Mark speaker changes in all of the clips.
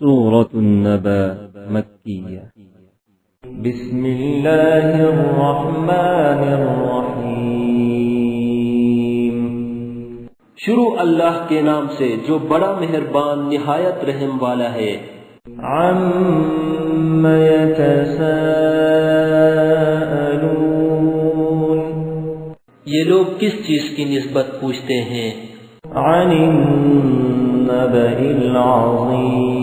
Speaker 1: سورة النبأ مکیہ۔
Speaker 2: بسم اللہ الرحمن الرحیم۔
Speaker 3: شروع اللہ کے نام سے جو بڑا مہربان نہایت رحم والا ہے۔
Speaker 2: عم یتساءلون،
Speaker 3: یہ لوگ کس چیز کی نسبت پوچھتے ہیں؟
Speaker 2: عن النبأ العظیم،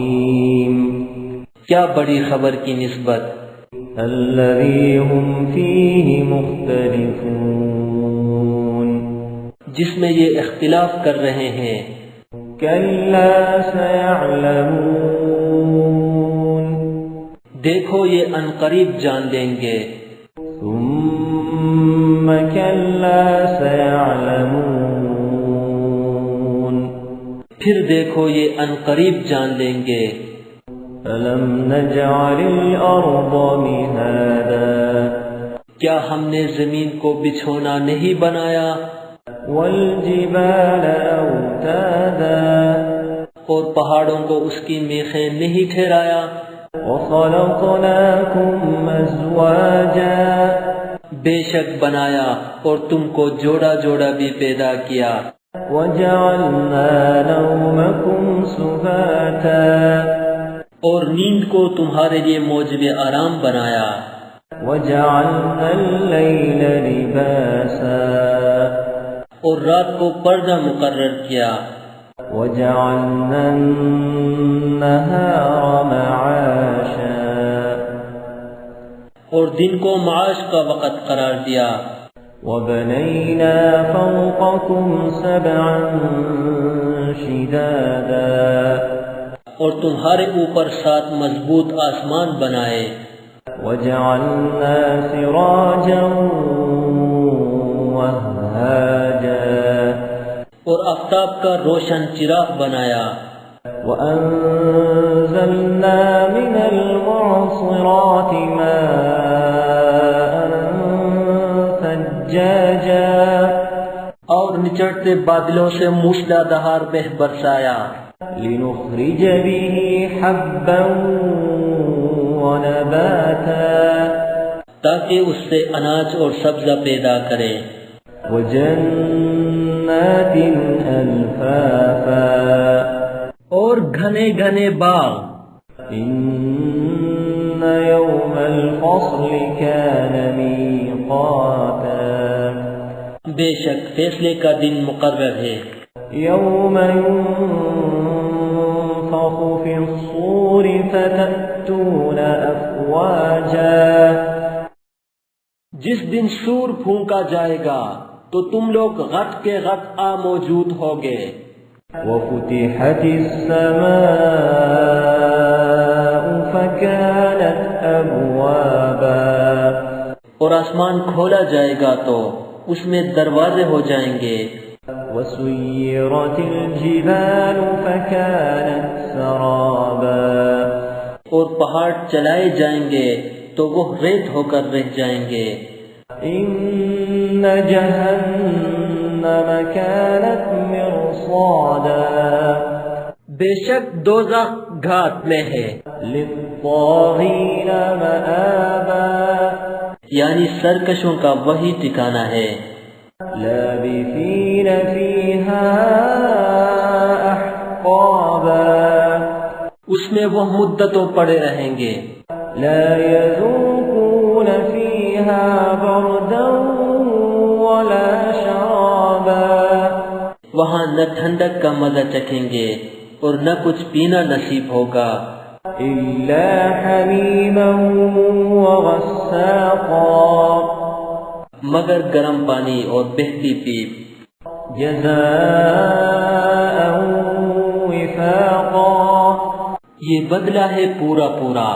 Speaker 3: کیا بڑی خبر کی نسبت؟
Speaker 2: الذی هم فیہ مختلفون،
Speaker 3: جس میں یہ اختلاف کر رہے ہیں۔
Speaker 2: کلا سیعلمون،
Speaker 3: دیکھو یہ عنقریب جان لیں گے۔
Speaker 2: ثم کلا سیعلمون،
Speaker 3: پھر دیکھو یہ عنقریب جان لیں گے۔
Speaker 2: أَلَمْ نَجْعَلِ الْأَرْضَ مِهَادًا،
Speaker 3: کیا ہم نے زمین کو بچھونا نہیں بنایا؟
Speaker 2: وَالْجِبَالَ أَوْتَادًا،
Speaker 3: اور پہاڑوں کو اس کی میخیں نہیں ٹھہرایا؟
Speaker 2: وَخَلَقْنَاكُمْ أَزْوَاجًا،
Speaker 3: بے شک بنایا اور تم کو جوڑا جوڑا بھی پیدا کیا۔
Speaker 2: وَجَعَلْنَا نَوْمَكُمْ سُبَاتًا،
Speaker 3: اور نیند کو تمہارے لیے موجب آرام بنایا۔
Speaker 2: وَجَعَلْنَا اللَّيْلَ لِبَاسًا،
Speaker 3: اور رات کو پردہ مقرر کیا۔
Speaker 2: وَجَعَلْنَا النَّهَارَ مَعَاشًا،
Speaker 3: اور دن کو معاش کا وقت قرار دیا۔
Speaker 2: وَبَنَيْنَا فَوْقَكُمْ سَبْعًا شِدَادًا،
Speaker 3: اور تمہارے اوپر 7 مضبوط آسمان بنائے۔
Speaker 2: وَجَعَلْنَا سِرَاجًا وَهَّاجًا،
Speaker 3: اور آفتاب کا روشن چراغ بنایا۔
Speaker 2: وَأَنزَلْنَا مِنَ الْمُعْصِرَاتِ مَاءً ثَجَّاجًا،
Speaker 3: اور نچڑتے بادلوں سے موسلا دھار بہ برسایا۔
Speaker 2: لِنُخْرِجَ بِهِ حَبًّا وَنَبَاتًا،
Speaker 3: تاکہ اس سے اناج اور سبزہ پیدا کرے۔
Speaker 2: وَجَنَّاتٍ أَلْفَافًا،
Speaker 3: اور گھنے گھنے باغ۔
Speaker 2: إِنَّ يَوْمَ الْفَصْلِ كَانَ مِيقَاتًا،
Speaker 3: بے شک فیصلے کا دن مقرر ہے۔
Speaker 2: يَوْمَ يُنفَخُ فِي الصُّورِ فَتَأْتُونَ أَفْوَاجًا،
Speaker 3: جس دن سور پھونکا جائے گا تو تم لوگ غٹ کے غٹ آ موجود ہوگے۔
Speaker 2: وَفُتِحَتِ السَّمَاءُ فَكَانَتْ أَبْوَابًا،
Speaker 3: اور آسمان کھولا جائے گا تو اس میں دروازے ہو جائیں گے۔
Speaker 2: وَسُيِّرَتِ الْجِبَالُ فَكَانَتْ سَرَابًا،
Speaker 3: اور پہاڑ چلائے جائیں گے تو وہ ریت ہو کر رہ جائیں گے۔
Speaker 2: إِنَّ جَهَنَّمَ كَانَتْ مِرْصَادًا،
Speaker 3: بے شک دوزخ گھات میں ہے۔
Speaker 2: لِلطَّاغِينَ مَآبًا،
Speaker 3: یعنی سرکشوں کا وہی ٹھکانہ ہے۔
Speaker 2: لَابِثِينَ فِيهَا أَحْقَابًا،
Speaker 3: اس میں وہ مدتوں پڑے رہیں گے۔
Speaker 2: لَا يَذُوقُونَ فِيهَا بَرْدًا وَلَا شَرَابًا،
Speaker 3: وہاں نہ ٹھنڈک کا مزہ چکھیں گے اور نہ کچھ پینا نصیب ہوگا،
Speaker 2: إِلَّا حَمِيمًا وَغَسَّاقًا،
Speaker 3: مگر گرم پانی اور بہتی پیپ۔
Speaker 2: جَزَاءً وِفَاقًا،
Speaker 3: یہ بدلہ ہے پورا پورا۔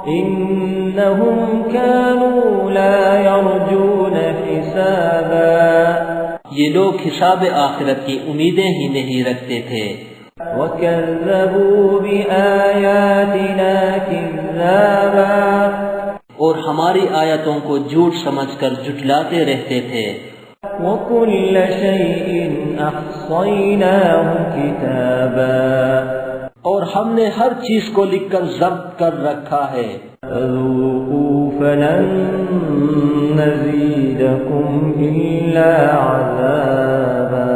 Speaker 2: إِنَّهُمْ كَانُوا لَا يَرْجُونَ حِسَابًا،
Speaker 3: یہ لوگ حساب آخرت کی امیدیں ہی نہیں رکھتے تھے۔
Speaker 2: وَكَذَّبُوا بِآيَاتِنَا كِذَّابًا،
Speaker 3: اور ہماری آیتوں کو جھوٹ سمجھ کر جھٹلاتے رہتے تھے۔
Speaker 2: وَكُلَّ شَيْءٍ أَحْصَيْنَاهُ كِتَابًا،
Speaker 3: اور ہم نے ہر چیز کو لکھ کر ضبط کر رکھا ہے۔
Speaker 2: فذوقوا فلن نزيدكم إلا عذابا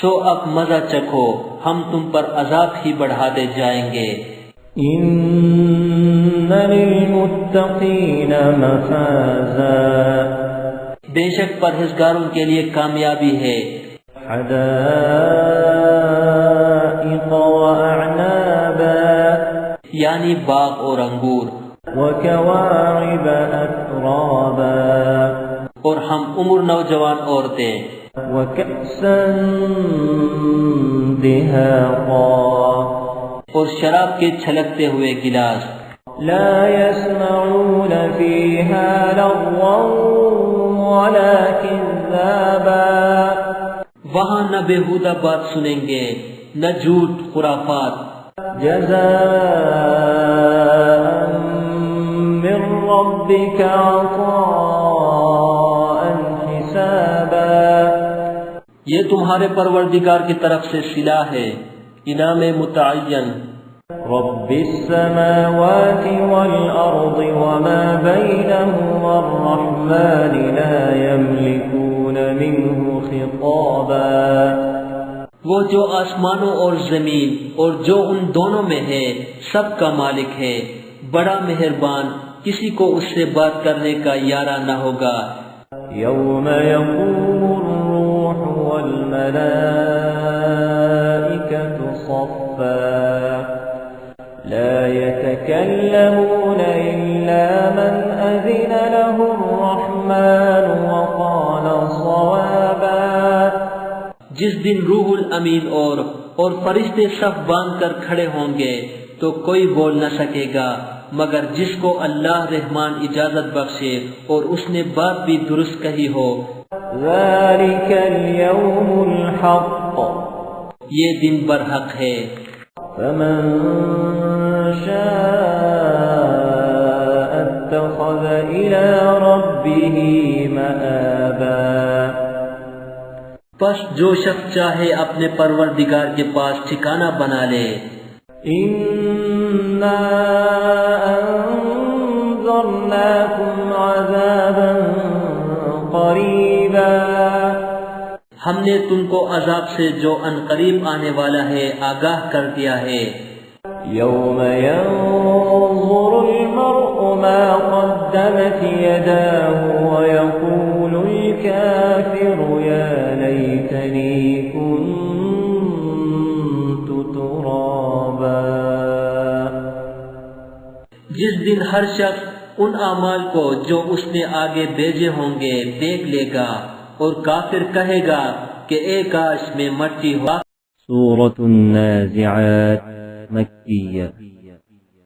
Speaker 3: سو اب مزہ چکھو، ہم تم پر عذاب ہی بڑھاتے جائیں گے۔
Speaker 2: إن للمتقين مفازا
Speaker 3: بے شک پرہیزگاروں کے لیے کامیابی ہے۔
Speaker 2: حدائق وأعنابا
Speaker 3: یعنی باغ اور انگور،
Speaker 2: وكواعب أترابا
Speaker 3: اور ہم عمر نوجوان عورتیں،
Speaker 2: وكأسا دهاقا
Speaker 3: اور شراب کے چھلکتے ہوئے گلاس۔
Speaker 2: لا يسمعون فيها لغوا ولا كذابا
Speaker 3: وہاں نہ بےہودہ بات سنیں گے، نہ جھوٹ خرافات۔
Speaker 2: جزاء من ربك عطاء حسابا
Speaker 3: یہ تمہارے پروردگار کی طرف سے صلہ ہے، انعام متعین۔
Speaker 2: رب السماوات والأرض وما بينهما الرحمن لا يملكون منه خطابا
Speaker 3: وہ جو آسمانوں اور زمین اور جو ان دونوں میں ہے سب کا مالک ہے، بڑا مہربان، کسی کو اس سے بات کرنے کا یارہ نہ ہوگا۔
Speaker 2: يوم يقوم الروح والملائكة صفا لا يتكلمون إلا من أذن له الرحمن وقال صوابا
Speaker 3: جس دن روح الامین اور فرشتے صف باندھ کر کھڑے ہوں گے تو کوئی بول نہ سکے گا مگر جس کو اللہ رحمان اجازت بخشے اور اس نے بات بھی درست کہی ہو۔
Speaker 2: ذلك اليوم الحق
Speaker 3: یہ دن برحق ہے۔
Speaker 2: فمن شاء اتخذ إلى ربه مآبا
Speaker 3: پس جو شخص چاہے اپنے پروردگار کے پاس ٹھکانہ بنا لے۔
Speaker 2: إنا أنذرناكم عذابا قريبا
Speaker 3: ہم نے تم کو عذاب سے جو عنقریب آنے والا ہے آگاہ کر دیا ہے۔
Speaker 2: يوم ينظر المرء ما قدمت يداه ويقول الكافر يا ليتني كنت ترابا
Speaker 3: جس دن ہر شخص ان اعمال کو جو اس نے آگے بھیجے ہوں گے دیکھ لے گا اور کافر کہے گا کہ اے کاش میں مٹی ہوا۔
Speaker 1: سورة النازعات مكية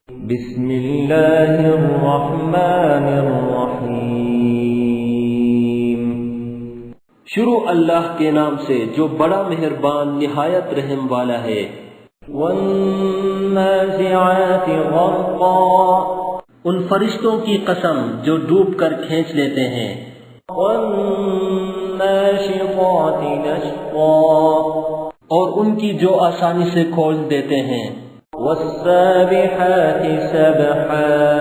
Speaker 2: بسم الله الرحمن الرحيم
Speaker 3: شروع اللہ کے نام سے جو بڑا مہربان نہایت رحم والا ہے۔
Speaker 2: والنازعات غرقا
Speaker 3: ان فرشتوں کی قسم جو ڈوب کر کھینچ لیتے ہیں۔
Speaker 2: والناشطات نشطا
Speaker 3: اور ان کی جو آسانی سے کھول دیتے ہیں۔
Speaker 2: والسابحات سبحا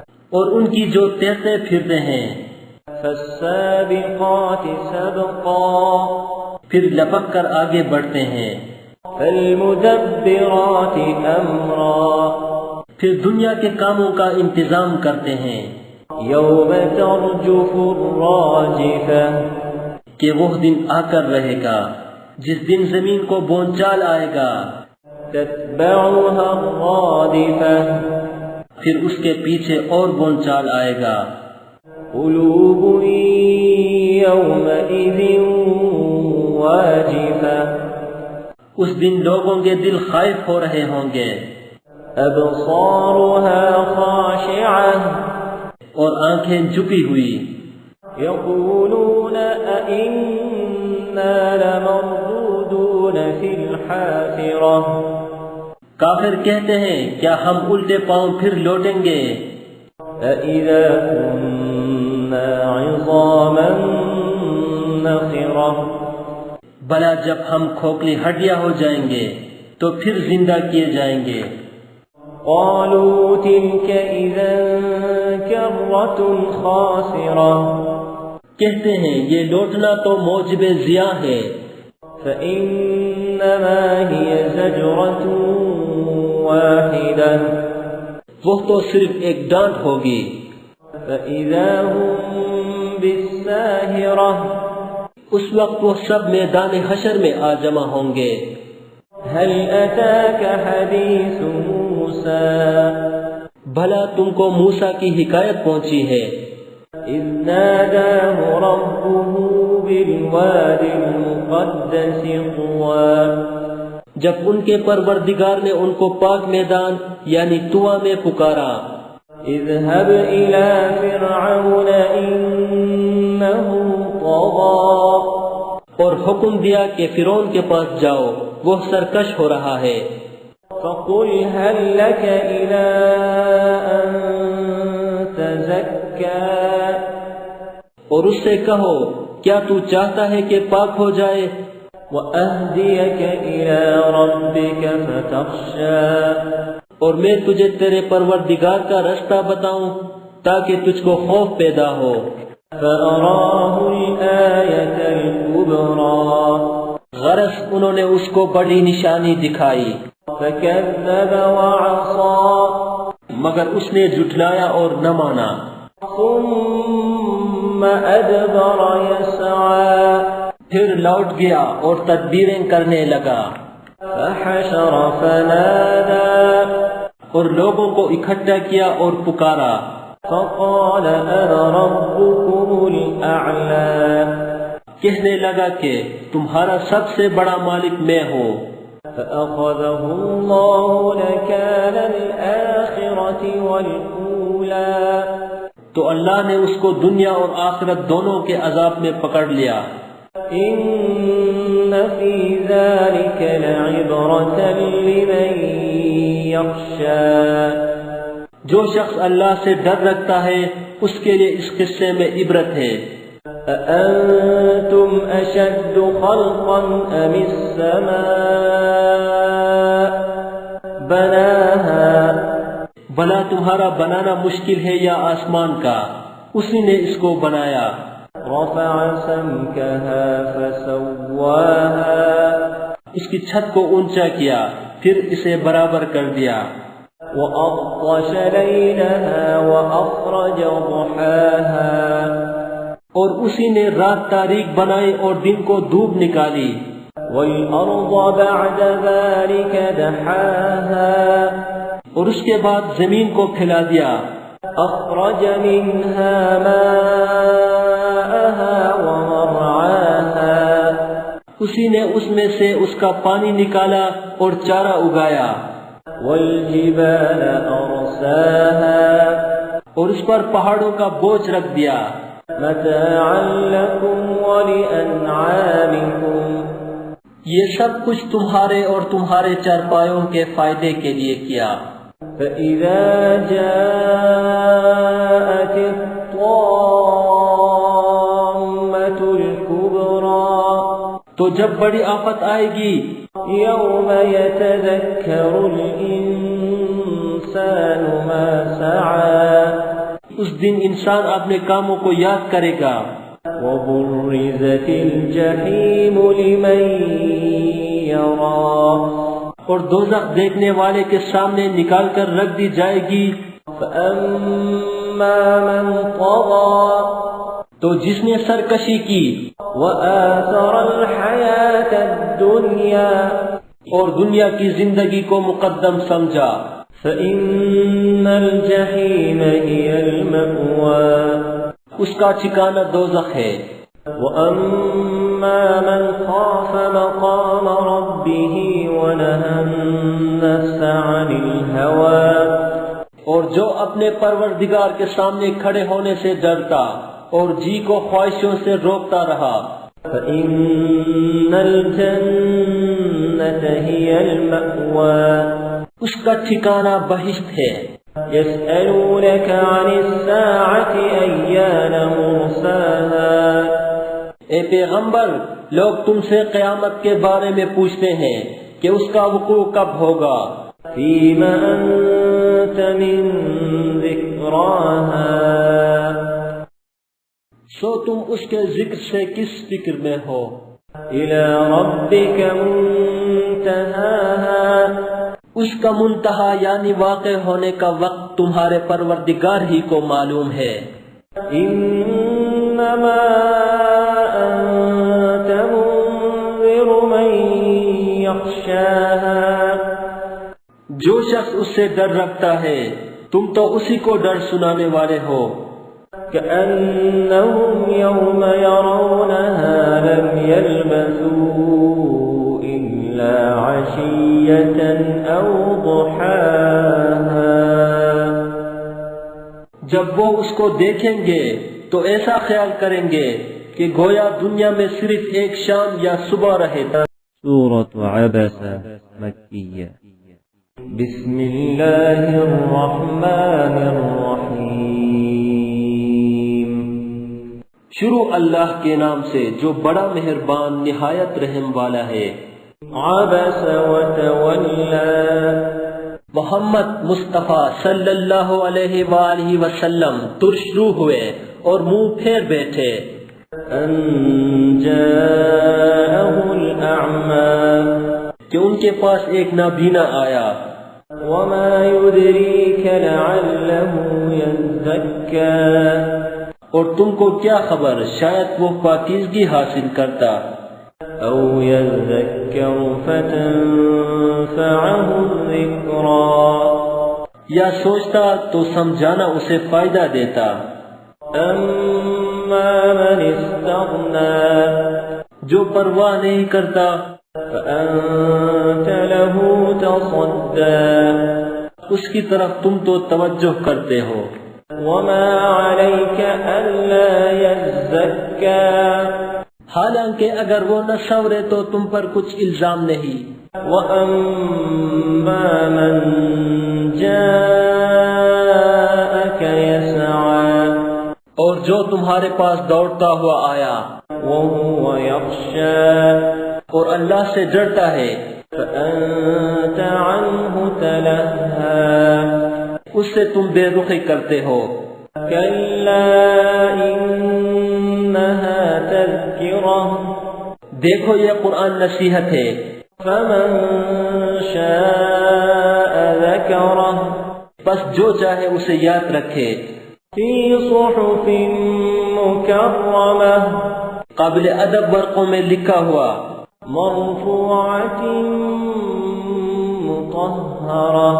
Speaker 3: اور ان کی جو تیزیں پھرتے ہیں۔
Speaker 2: فالسابقات سبقا
Speaker 3: پھر لپک کر آگے بڑھتے ہیں۔
Speaker 2: فالمدبرات امرا
Speaker 3: پھر دنیا کے کاموں کا انتظام کرتے ہیں۔
Speaker 2: یوم ترجف الراجفہ
Speaker 3: کہ وہ دن آ کر رہے گا جس دن زمین کو بونچال آئے گا۔
Speaker 2: تتبعها الرادفہ
Speaker 3: پھر اس کے پیچھے اور بونچال آئے گا۔
Speaker 2: قلوب یومئذ واجفہ
Speaker 3: اس دن لوگوں کے دل خائف ہو رہے ہوں گے۔
Speaker 2: ابصارها خاشعہ
Speaker 3: اور آنکھیں جھکی ہوئی۔
Speaker 2: یقولون أئنا لمردودون فی الحافرہ
Speaker 3: کافر کہتے ہیں کیا ہم الٹے پاؤں پھر لوٹیں گے؟
Speaker 2: أَإِذَا كُنَّا عِظَامًا نَخِرَةً
Speaker 3: بھلا جب ہم کھوکھلی ہڈیاں ہو جائیں گے۔ تو پھر زندہ کیے جائیں گے۔
Speaker 2: قالوا تلك إذا كرة خاسرة،
Speaker 3: کہتے ہیں یہ لوٹنا تو موجب ضیاء ہے،
Speaker 2: فإنما هي زجرة واحدة،
Speaker 3: وہ تو صرف ایک ڈانٹ ہوگی،
Speaker 2: فإذا هم بالساهرة،
Speaker 3: اس وقت وہ سب میدان حشر میں آ جمع ہوں گے۔
Speaker 2: هل أتاك حديث موسى،
Speaker 3: بھلا تم کو موسیٰ کی حکایت پہنچی ہے،
Speaker 2: إذ ناداه ربه بالواد المقدس طوى،
Speaker 3: جب ان کے پروردگار نے ان کو پاک میدان یعنی طویٰ میں پکارا،
Speaker 2: اذهب إلى فرعون إنه طغى،
Speaker 3: اور حکم دیا کہ فرعون کے پاس جاؤ، وہ سرکش ہو رہا ہے،
Speaker 2: فقل هل لك إلى أن تزكى،
Speaker 3: اور اس سے کہو کیا تو چاہتا ہے کہ پاک ہو جائے،
Speaker 2: وأهديك إلى ربك فتخشى،
Speaker 3: اور میں تجھے تیرے پروردگار کا رستہ بتاؤں تاکہ تجھ کو خوف پیدا ہو،
Speaker 2: فأراه الآية الكبرى،
Speaker 3: غرض انہوں نے اس کو بڑی نشانی دکھائی،
Speaker 2: فكذب وعصى،
Speaker 3: مگر اس نے جھٹلایا اور نہ مانا،
Speaker 2: ثم أدبر يسعى،
Speaker 3: پھر لوٹ گیا اور تدبیریں کرنے لگا،
Speaker 2: فحشر فنادى،
Speaker 3: اور لوگوں کو اکٹھا کیا اور پکارا،
Speaker 2: فقال أنا ربكم الأعلى،
Speaker 3: کہنے لگا کہ تمہارا سب سے بڑا مالک میں ہوں،
Speaker 2: فأخذه الله نكال الآخرة والأولى،
Speaker 3: تو اللہ نے اس کو دنیا اور آخرت دونوں کے عذاب میں پکڑ لیا،
Speaker 2: إن في ذلك لعبرة لمن يخشى،
Speaker 3: جو شخص اللہ سے ڈر رکھتا ہے اس کے لیے اس قصے میں عبرت ہے۔
Speaker 2: أأنتم أشد خلقا أم السماء بناها،
Speaker 3: بھلا تمہارا بنانا مشکل ہے یا آسمان کا، اسی نے اس کو بنایا،
Speaker 2: رفع سمكها فسواها،
Speaker 3: اس کی چھت کو اونچا کیا پھر اسے برابر کر دیا،
Speaker 2: وأغطش ليلها وأخرج ضحاها،
Speaker 3: اور اسی نے رات تاریک بنائی اور دن کو دھوپ نکالی،
Speaker 2: والأرض بعد ذلك دحاها،
Speaker 3: اور اس کے بعد زمین کو پھیلا دیا،
Speaker 2: أخرج منها ماءها ومرعاها،
Speaker 3: اسی نے اس میں سے اس کا پانی نکالا اور چارہ اگایا،
Speaker 2: والجبال أرساها،
Speaker 3: اور اس پر پہاڑوں کا بوجھ رکھ دیا،
Speaker 2: متاعا لكم ولأنعامكم،
Speaker 3: یہ سب کچھ تمہارے اور تمہارے چارپایوں کے فائدے کے لیے کیا۔
Speaker 2: فإذا جاءت الطامة الكبرى،
Speaker 3: تو جب بڑی آفت آئے گی،
Speaker 2: يوم يتذكر الإنسان ما سعى،
Speaker 3: اس دن انسان اپنے کاموں کو یاد کرے گا،
Speaker 2: وبرزت الجحيم لمن يرى،
Speaker 3: اور دوزخ دیکھنے والے کے سامنے نکال کر رکھ دی جائے گی،
Speaker 2: فأما من طغى،
Speaker 3: تو جس نے سرکشی کی،
Speaker 2: وآثر الحياة الدنيا،
Speaker 3: اور دنیا کی زندگی کو مقدم سمجھا،
Speaker 2: فإن الجحيم هي المأوى،
Speaker 3: اس کا ٹھکانہ دوزخ ہے۔
Speaker 2: وأما من خاف مقام ربه ونهى النفس عن الهوى،
Speaker 3: اور جو اپنے پروردگار کے سامنے کھڑے ہونے سے ڈرتا اور جی کو خواہشوں سے روکتا رہا،
Speaker 2: فإن الجنة هي المأوى،
Speaker 3: اس کا ٹھکانہ بہشت ہے۔
Speaker 2: يسألونك عن الساعة أيان مرساها،
Speaker 3: اے پیغمبر، لوگ تم سے قیامت کے بارے میں پوچھتے ہیں کہ اس کا وقوع کب ہوگا۔
Speaker 2: فیم انت من ذکراها،
Speaker 3: سو تم اس کے ذکر سے کس فکر میں ہو۔
Speaker 2: الی ربک منتہاها،
Speaker 3: اس کا منتہا یعنی واقع ہونے کا وقت تمہارے پروردگار ہی کو معلوم ہے۔
Speaker 2: انما انت منذر من یخشاها،
Speaker 3: جو شخص اس سے ڈر رکھتا ہے تم تو اسی کو ڈر سنانے والے ہو۔
Speaker 2: كأنهم يوم يرونها لم يلبثوا إلا عشية أو ضحاها،
Speaker 3: جب وہ اس کو دیکھیں گے تو ایسا خیال کریں گے کہ گویا دنیا میں صرف ایک شام یا صبح رہے تھا۔
Speaker 1: سورة عبس مكية.
Speaker 2: بسم الله الرحمن الرحيم،
Speaker 3: شروع اللہ کے نام سے جو بڑا مہربان نہایت رحم والا ہے۔
Speaker 2: عبس وتولى،
Speaker 3: محمد مصطفیٰ صلی اللہ علیہ وآلہ وسلم ترش روح ہوئے اور منہ پھیر بیٹھے۔
Speaker 2: أن جاءه الأعمى،
Speaker 3: کہ ان کے پاس ایک نابینا آیا۔
Speaker 2: وما يدريك لعله يزكى،
Speaker 3: اور تم کو کیا خبر شاید وہ پاکیزگی حاصل کرتا۔
Speaker 2: أو يذكر فتنفعه الذكرى،
Speaker 3: یا سوچتا تو سمجھانا اسے فائدہ دیتا۔
Speaker 2: أما من استغنى،
Speaker 3: جو پرواہ نہیں کرتا
Speaker 2: فأنت له تصدى،
Speaker 3: اس کی طرف تم تو توجہ کرتے ہو۔
Speaker 2: وما عليك ألا يزكى،
Speaker 3: حالانکہ اگر وہ نہ سنورے تو تم پر کچھ الزام نہیں۔
Speaker 2: وأما من جاءك يسعى،
Speaker 3: اور جو تمہارے پاس دوڑتا ہوا آیا
Speaker 2: وهو يخشى،
Speaker 3: اور اللہ سے ڈرتا ہے،
Speaker 2: فأنت عنه تلهى،
Speaker 3: اس سے تم بے رخی کرتے ہو۔
Speaker 2: كلا إنها تذكرة،
Speaker 3: دیکھو یہ قرآن نصیحت ہے۔
Speaker 2: فمن شاء ذكره،
Speaker 3: بس جو چاہے اسے یاد رکھے۔
Speaker 2: في صحف مكرمة،
Speaker 3: قابل ادب ورقوں میں لکھا ہوا،
Speaker 2: مرفوعة مطهرة،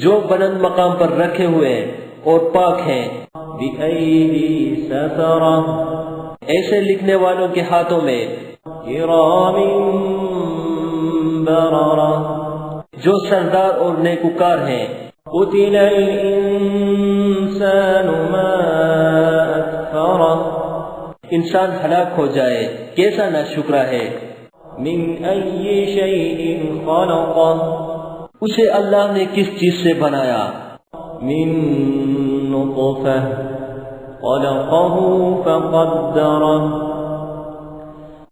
Speaker 3: جو بلند مقام پر رکھے ہوئے اور پاک ہیں۔
Speaker 2: بأيدي سفرة،
Speaker 3: ایسے لکھنے والوں کے ہاتھوں میں،
Speaker 2: كرام بررة،
Speaker 3: جو سردار اور نیکوکار ہیں۔
Speaker 2: قتل الإنسان ما أكفره،
Speaker 3: انسان ہلاک ہو جائے کیسا ناشکرا ہے۔
Speaker 2: من أي شيء خلقه،
Speaker 3: اسے اللہ نے کس چیز سے بنایا؟
Speaker 2: من نطفة خلقه فقدره،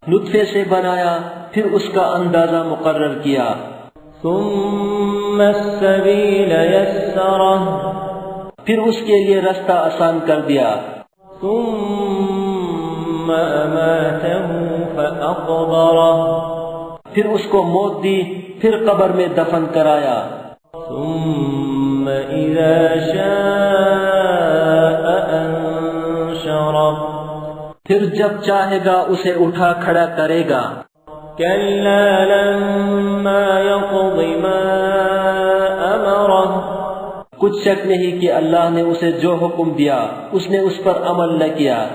Speaker 3: نطفے سے بنایا پھر اس کا اندازہ مقرر کیا۔
Speaker 2: ثم السبيل يسره،
Speaker 3: پھر اس کے لیے رستہ آسان کر دیا۔
Speaker 2: ثم أماته فأقبره،
Speaker 3: پھر اس کو موت دی پھر قبر میں دفن کرایا۔
Speaker 2: ثم إذا شاء أنشره،
Speaker 3: پھر جب چاہے گا اسے اٹھا کھڑا کرے گا۔
Speaker 2: كلا لما يقض ما أمره،
Speaker 3: کچھ شک نہیں کہ اللہ نے اسے جو حکم دیا اس نے اس پر عمل نہ کیا۔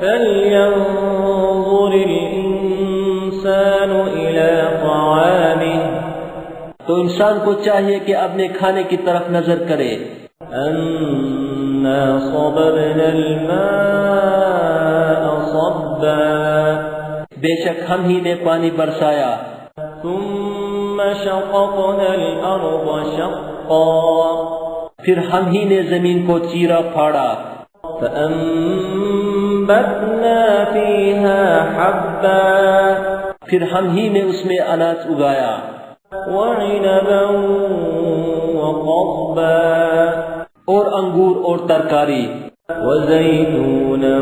Speaker 2: فلينظر الإنسان إلى طعامه،
Speaker 3: تو انسان کو چاہیے کہ اپنے کھانے کی طرف نظر کرے۔
Speaker 2: أنا صببنا الماء صبا،
Speaker 3: بے شک ہم ہی نے پانی برسایا۔
Speaker 2: ثم شققنا الأرض شقا،
Speaker 3: پھر ہم ہی نے زمین کو چیرا پھاڑا۔
Speaker 2: فأنبتنا فيها حبا،
Speaker 3: پھر ہم ہی نے اس میں اناج اگایا،
Speaker 2: وعنبا وقضبا
Speaker 3: اور انگور اور ترکاری،
Speaker 2: وزيتونا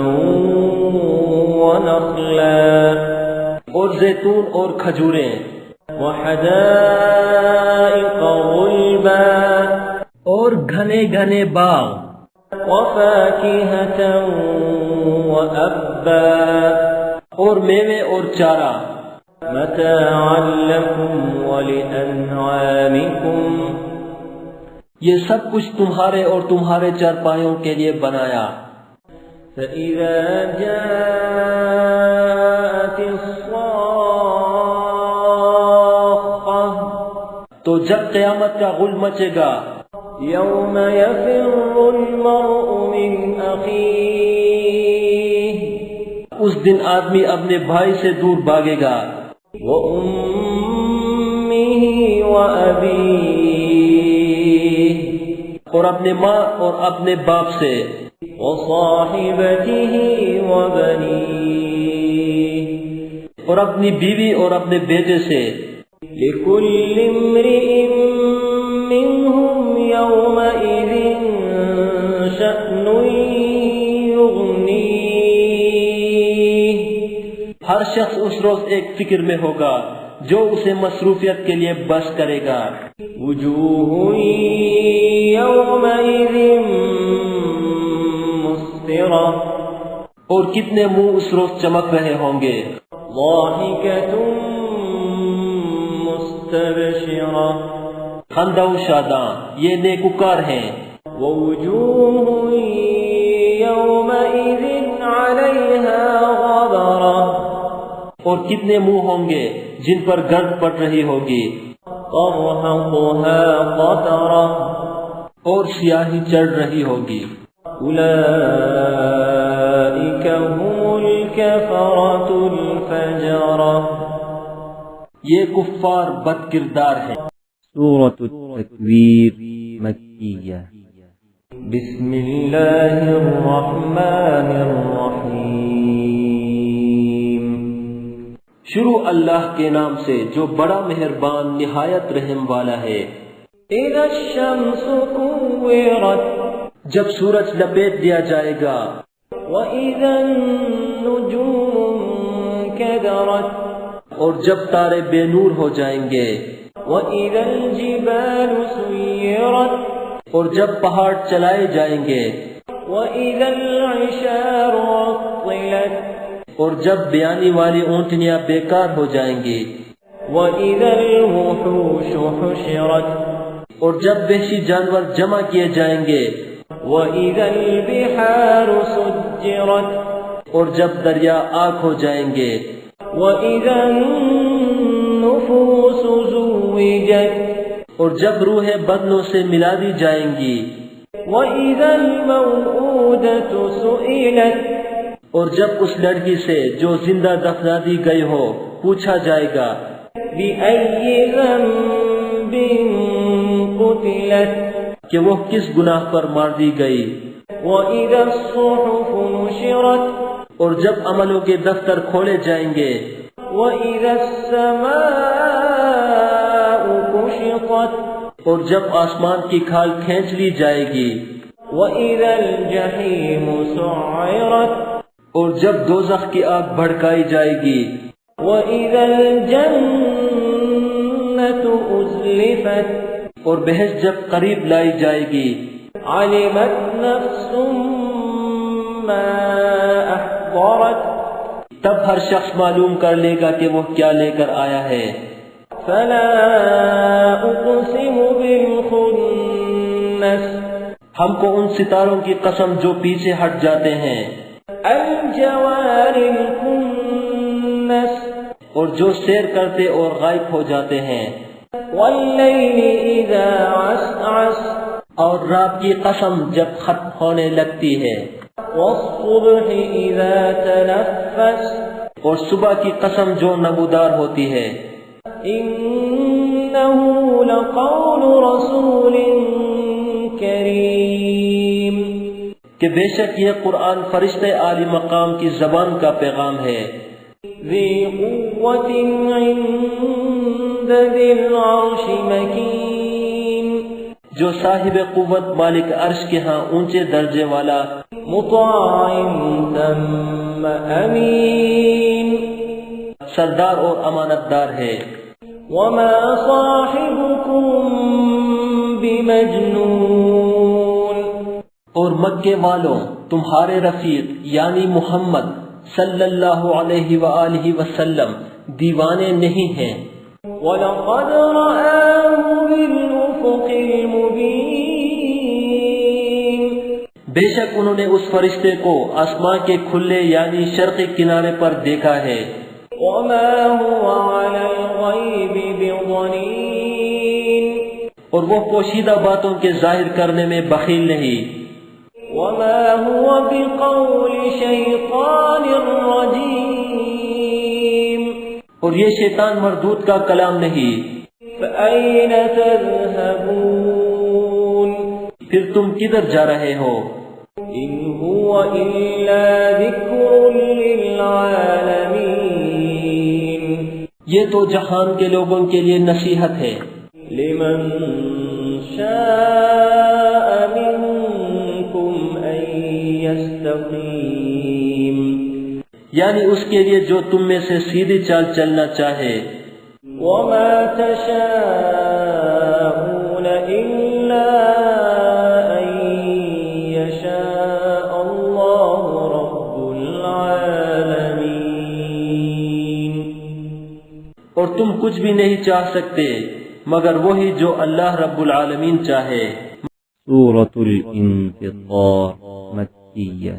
Speaker 2: ونخلا
Speaker 3: اور زیتون اور کھجوریں،
Speaker 2: وحدائق غلبا
Speaker 3: اور گھنے گھنے باغ،
Speaker 2: وفاكهة وأبا
Speaker 3: اور میوے اور چارہ،
Speaker 2: متاعا لكم ولأنعامكم
Speaker 3: یہ سب کچھ تمہارے اور تمہارے چارپائیوں کے لیے بنایا۔
Speaker 2: فإذا جاءت الصاخة
Speaker 3: تو جب قیامت کا غل مچے گا،
Speaker 2: يوم يفر المرء من أخيه
Speaker 3: اس دن آدمی اپنے بھائی سے دور بھاگے گا،
Speaker 2: وأمه وأبيه
Speaker 3: اور اپنے ماں اور اپنے باپ سے،
Speaker 2: وصاحبته وبنيه
Speaker 3: اور اپنی بیوی اور اپنے بیٹے سے،
Speaker 2: لكل امرئ منهم يومئذ شأن يغنيه
Speaker 3: ہر شخص اس روز ایک فکر میں ہوگا جو اسے مصروفیت کے لیے بس کرے گا۔
Speaker 2: وجوه يومئذ مسفرة
Speaker 3: اور کتنے منہ اس روز چمک رہے ہوں گے،
Speaker 2: ضاحكة مستبشرة
Speaker 3: خندہ و شاداں، یہ نیکوکار ہیں۔
Speaker 2: ووجوه يومئذ عليها غبرة
Speaker 3: اور کتنے منہ ہوں گے جن پر گرد پڑ رہی ہوگی،
Speaker 2: ترهقها قترة
Speaker 3: اور سیاہی چڑھ رہی ہوگی۔
Speaker 2: أولئك هم الكفرة الفجرة
Speaker 3: یہ کفار بد کردار ہیں۔
Speaker 1: سورة التكوير مكية
Speaker 2: بسم الله الرحمن الرحيم
Speaker 3: شروع اللہ کے نام سے جو بڑا مہربان نہایت رحم والا ہے۔
Speaker 2: إذا الشمس كورت
Speaker 3: جب سورج لپیٹ دیا جائے گا،
Speaker 2: وإذا النجوم انكدرت
Speaker 3: اور جب تارے بے نور ہو جائیں گے،
Speaker 2: وإذا الجبال سيرت
Speaker 3: اور جب پہاڑ چلائے جائیں گے،
Speaker 2: وإذا العشار عطلت
Speaker 3: اور جب بیانی والی اونٹنیاں بیکار ہو جائیں گی،
Speaker 2: وإذا الوحوش حشرت
Speaker 3: اور جب وحشی جانور جمع کیے جائیں گے،
Speaker 2: وإذا البحار سجرت
Speaker 3: اور جب دریا آگ ہو جائیں گے،
Speaker 2: وإذا النفوس زوجت
Speaker 3: اور جب روحیں بدنوں سے ملا دی جائیں گی،
Speaker 2: وإذا الموءودة سئلت
Speaker 3: اور جب اس لڑکی سے جو زندہ دفنا دی گئی ہو پوچھا جائے گا،
Speaker 2: بأي ذنب قتلت
Speaker 3: کہ وہ کس گناہ پر مار دی گئی،
Speaker 2: وإذا الصحف نشرت
Speaker 3: اور جب عملوں کے دفتر کھولے جائیں گے،
Speaker 2: وإذا السماء كشطت
Speaker 3: اور جب آسمان کی کھال کھینچ لی جائے گی،
Speaker 2: وإذا الجحيم سعرت
Speaker 3: اور جب دوزخ کی آگ بھڑکائی جائے گی،
Speaker 2: وإذا الجنة أزلفت
Speaker 3: اور بہشت جب قریب لائی جائے گی،
Speaker 2: علمت نفس ما أحضرت
Speaker 3: تب ہر شخص معلوم کر لے گا کہ وہ کیا لے کر آیا ہے۔
Speaker 2: فلا أقسم بالخنس
Speaker 3: ہم کو ان ستاروں کی قسم جو پیچھے ہٹ جاتے ہیں،
Speaker 2: الجوار الكنس
Speaker 3: اور جو سیر کرتے اور غائب ہو جاتے ہیں،
Speaker 2: والليل إذا عسعس
Speaker 3: اور رات کی قسم جب ختم ہونے لگتی ہے،
Speaker 2: والصبح إذا تنفس
Speaker 3: اور صبح کی قسم جو نمودار ہوتی ہے،
Speaker 2: إنه لقول رسول كريم
Speaker 3: کہ بے شک یہ قرآن فرشتے عالی مقام کی زبان کا پیغام ہے،
Speaker 2: ذي قوة عند ذي العرش مكين
Speaker 3: جو صاحب قوت مالک عرش کے ہاں اونچے درجے والا،
Speaker 2: مطاع ثم امین
Speaker 3: سردار اور امانت دار ہے۔
Speaker 2: وما صاحبكم بمجنون
Speaker 3: اور مکے والوں تمہارے رفیق یعنی محمد صلی اللہ علیہ وآلہ وسلم دیوانے نہیں ہیں۔
Speaker 2: وَلَقَدْ رَآهُ بِالْأُفُقِ الْمُبِينِ
Speaker 3: بے شک انہوں نے اس فرشتے کو آسمان کے کھلے یعنی شرقی کنارے پر دیکھا ہے۔
Speaker 2: وَمَا هُوَ عَلَى الْغَيْبِ بِضَنِينٍ
Speaker 3: اور وہ پوشیدہ باتوں کے ظاہر کرنے میں بخیل نہیں۔
Speaker 2: وَمَا هُوَ بِقَوْلِ شَيْطَانٍ رَجِيمٍ
Speaker 3: اور یہ شیطان مردود کا کلام نہیں۔
Speaker 2: فَأَيْنَ تَذْهَبُونَ
Speaker 3: پھر تم کدھر جا رہے ہو؟
Speaker 2: إِنْ هُوَ إِلَّا ذِكْرٌ لِلْعَالَمِينَ
Speaker 3: یہ تو جہان کے لوگوں کے لیے نصیحت ہے۔
Speaker 2: لِمَنْ شَاءَ مِنْكُمْ أَنْ يَسْتَقِيمَ
Speaker 3: یعنی اس کے لیے جو تم میں سے سیدھی چال چلنا چاہے۔
Speaker 2: وَمَا تَشَاءُونَ إِلَّا أَنْ يَشَاءَ اللَّهُ رَبُّ الْعَالَمِينَ
Speaker 1: اور تم کچھ بھی نہیں چاہ سکتے مگر وہی جو اللہ رب العالمین چاہے۔ سورۃ الانفطار مکیہ۔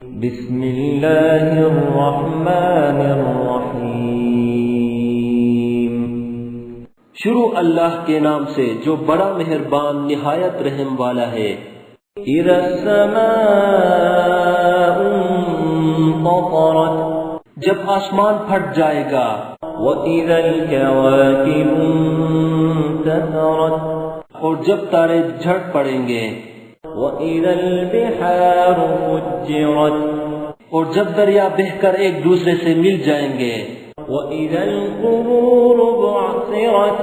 Speaker 2: بسم اللہ الرحمن الرحیم۔
Speaker 3: شروع اللہ کے نام سے جو بڑا مہربان نہایت رحم والا ہے۔
Speaker 2: اذا السماء انفطرت
Speaker 3: جب آسمان پھٹ جائے گا۔
Speaker 2: وَإِذَا الْكَوَاكِبُ انتَثَرَتْ
Speaker 3: اور جب تارے جھڑ پڑیں گے۔
Speaker 2: وَإِذَا الْبِحَارُ فُجِّرَتْ
Speaker 3: اور جب دریا بہہ کر ایک دوسرے سے مل جائیں گے۔
Speaker 2: وَإِذَا الْقُبُورُ بُعْثِرَتْ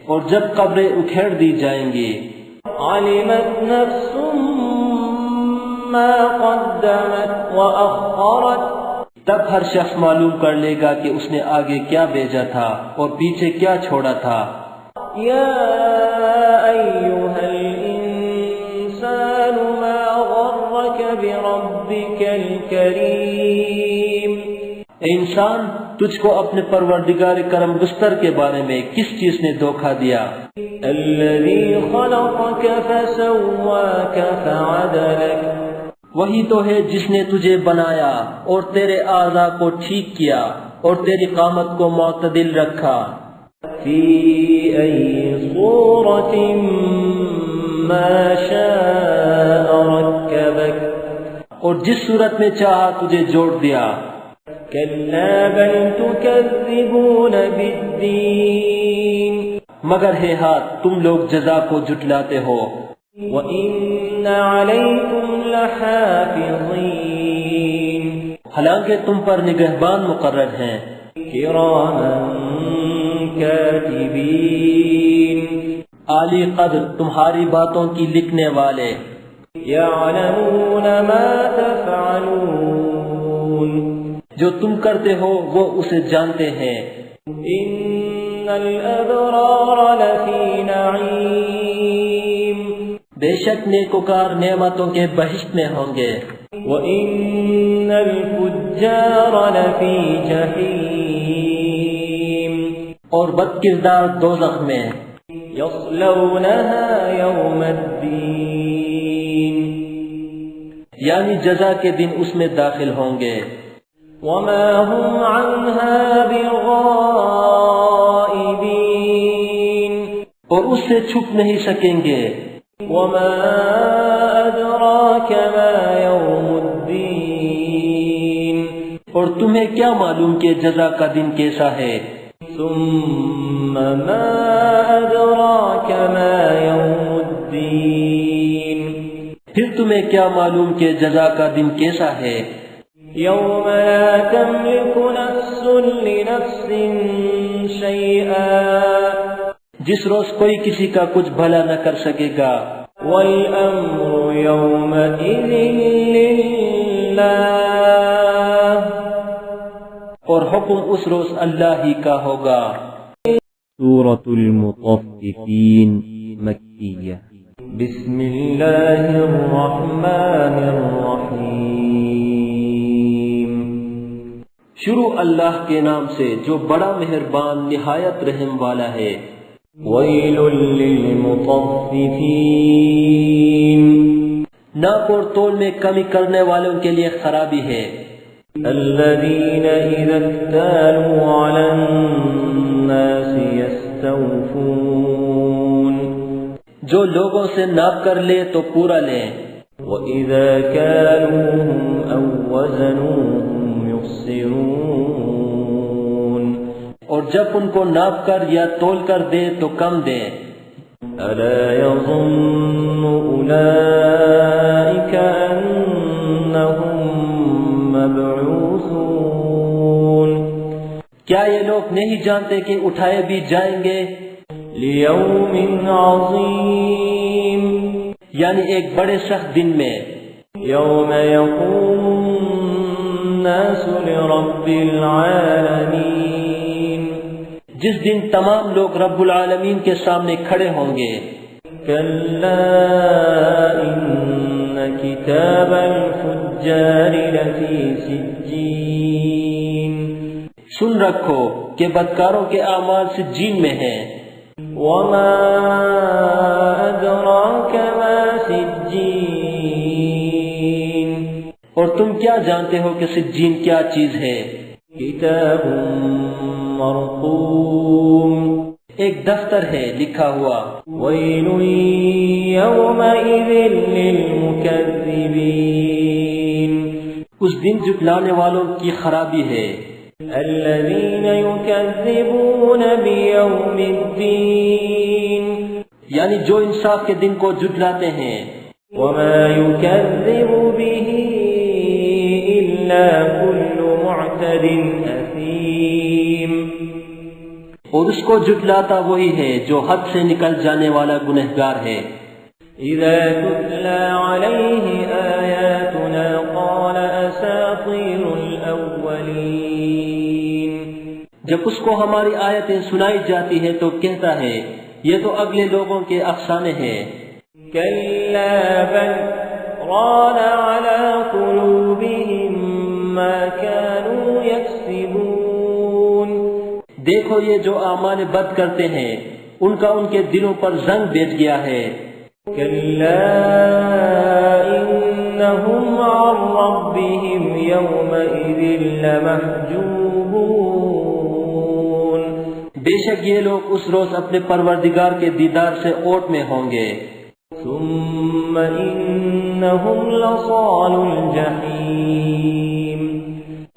Speaker 3: اور جب قبریں اکھیڑ دی جائیں گی۔
Speaker 2: عَلِمَتْ نَفْسٌ مَا قَدَّمَتْ وَأَخَّرَتْ
Speaker 3: تب ہر شخص معلوم کر لے گا کہ اس نے آگے کیا بھیجا تھا اور پیچھے کیا چھوڑا تھا۔
Speaker 2: یا ایھا الانسان ما غرک بربک الکریم
Speaker 3: انسان تجھ کو اپنے پروردگار کرم گستر کے بارے میں کس چیز نے دھوکہ دیا؟
Speaker 2: الذی خلقک فسواک فعدلک
Speaker 3: وہی تو ہے جس نے تجھے بنایا اور تیرے اعضاء کو ٹھیک کیا اور تیری قامت کو معتدل رکھا۔
Speaker 2: فی ای صورت ما شاء رکبک
Speaker 3: اور جس صورت میں چاہا تجھے جوڑ دیا۔
Speaker 2: کلا بل تکذبون بالدین
Speaker 3: مگر ہے ہاتھ تم لوگ جزا کو جھٹلاتے ہو۔
Speaker 2: وَإِنَّ عَلَيْكُمْ لَحَافِظِينَ
Speaker 3: حالانکہ تم پر نگہبان مقرر ہیں۔
Speaker 2: كِرَامًا كَاتِبِينَ
Speaker 3: عالی قدر تمہاری باتوں کی لکھنے والے۔
Speaker 2: يَعْلَمُونَ مَا تَفْعَلُونَ
Speaker 3: جو تم کرتے ہو وہ اسے جانتے ہیں۔
Speaker 2: إِنَّ الْأَبْرَارَ لَفِي نَعِيمٍ
Speaker 3: بے شک نیکوکار نعمتوں کے بہشت میں ہوں گے۔
Speaker 2: وَإِنَّ الْفُجَّارَ لَفِي جَحِيمٍ
Speaker 3: اور بد کردار دوزخ میں۔
Speaker 2: يَصْلَوْنَهَا يَوْمَ الدِّينِ
Speaker 3: یعنی جزا کے دن اس میں داخل ہوں گے۔
Speaker 2: وَمَا هُمْ عَنْهَا بِغَائِبِينَ
Speaker 3: اور اس سے چھپ نہیں سکیں گے۔
Speaker 2: وَمَا أَدْرَاكَ مَا يَوْمُ الدِّينِ
Speaker 3: اور تمہیں کیا معلوم کہ جزا کا دن کیسا ہے؟
Speaker 2: ثُمَّ مَا أَدْرَاكَ مَا يَوْمُ الدِّينِ
Speaker 3: پھر تمہیں کیا معلوم کہ جزا کا دن کیسا ہے؟
Speaker 2: يوم لا تملك نفس لنفس شيئا
Speaker 3: جس روز کوئی کسی کا کچھ بھلا نہ کر سکے گا.
Speaker 2: والأمر يومئذ لله
Speaker 3: اور حکم اس روز اللہ ہی کا ہوگا.
Speaker 1: سورة المطففين مکیہ.
Speaker 2: بسم اللہ الرحمن الرحیم.
Speaker 3: شروع اللہ کے نام سے جو بڑا مہربان نہایت رحم والا ہے.
Speaker 2: ویل للمطففین.
Speaker 3: ناپ اور تول میں کمی کرنے والوں کے لیے خرابی ہے.
Speaker 2: الذین اذا اکتالوا علی الناس یستوفون.
Speaker 3: جو لوگوں سے ناپ کر لے تو پورا لیں.
Speaker 2: وَإِذَا كَالُوهُمْ أَوْ وَّزَنُوهُمْ يُخْسِرُونَ.
Speaker 3: اور جب ان کو ناپ کر یا تول کر دے تو کم دیں.
Speaker 2: أَلَا يَظُنُّ أُولَئِكَ أَنَّهُمْ مَبْعُوثُونَ.
Speaker 3: کیا یہ لوگ نہیں جانتے کہ اٹھائے بھی جائیں گے؟
Speaker 2: لِيَوْمٍ عَظِيمٍ.
Speaker 3: یعنی ایک بڑے سخت دن میں.
Speaker 2: يَوْمَ يَقُومُ النَّاسُ لِرَبِّ الْعَالَمِينَ.
Speaker 3: جس دن تمام لوگ رب العالمین کے سامنے کھڑے ہوں گے.
Speaker 2: كَلَّا إِنَّ كِتَابَ الْفُجَّارِ لَفِي سِجِّينٍ.
Speaker 3: سن رکھو کہ بدکاروں کے اعمال سجین میں ہیں.
Speaker 2: وَمَا أَدْرَاكَ مَا سِجِّينٌ.
Speaker 3: اور تم کیا جانتے ہو کہ سجین کیا چیز ہے؟
Speaker 2: کتاب مرقوم.
Speaker 3: ایک دفتر ہے لکھا ہوا.
Speaker 2: ویل یومئذ للمکذبین.
Speaker 3: اس دن جھٹلانے والوں کی خرابی ہے.
Speaker 2: الذین یکذبون بیوم الدین.
Speaker 3: یعنی جو انصاف کے دن کو جھٹلاتے ہیں.
Speaker 2: وما یکذب به الا کل معتد اثیم.
Speaker 3: اور اس کو جھٹلاتا وہی ہے جو حد سے نکل جانے والا گنہگار ہے.
Speaker 2: اذا تتلى عليه آیاتنا قال اساطیر الاولین.
Speaker 3: جب اس کو ہماری آیتیں سنائی جاتی ہے تو کہتا ہے یہ تو اگلے لوگوں کے افسانے ہیں.
Speaker 2: كلا بل ران على قلوبهم ما كانوا يكسبون.
Speaker 3: دیکھو یہ جو اعمال بد کرتے ہیں ان کا ان کے دلوں پر زنگ بیٹھ گیا ہے.
Speaker 2: كلا إنهم عن ربهم يومئذ لمحجوبون.
Speaker 3: بے شک یہ لوگ اس روز اپنے پروردگار کے دیدار سے اوٹ میں ہوں گے.
Speaker 2: ثم إنهم لصال الجحيم.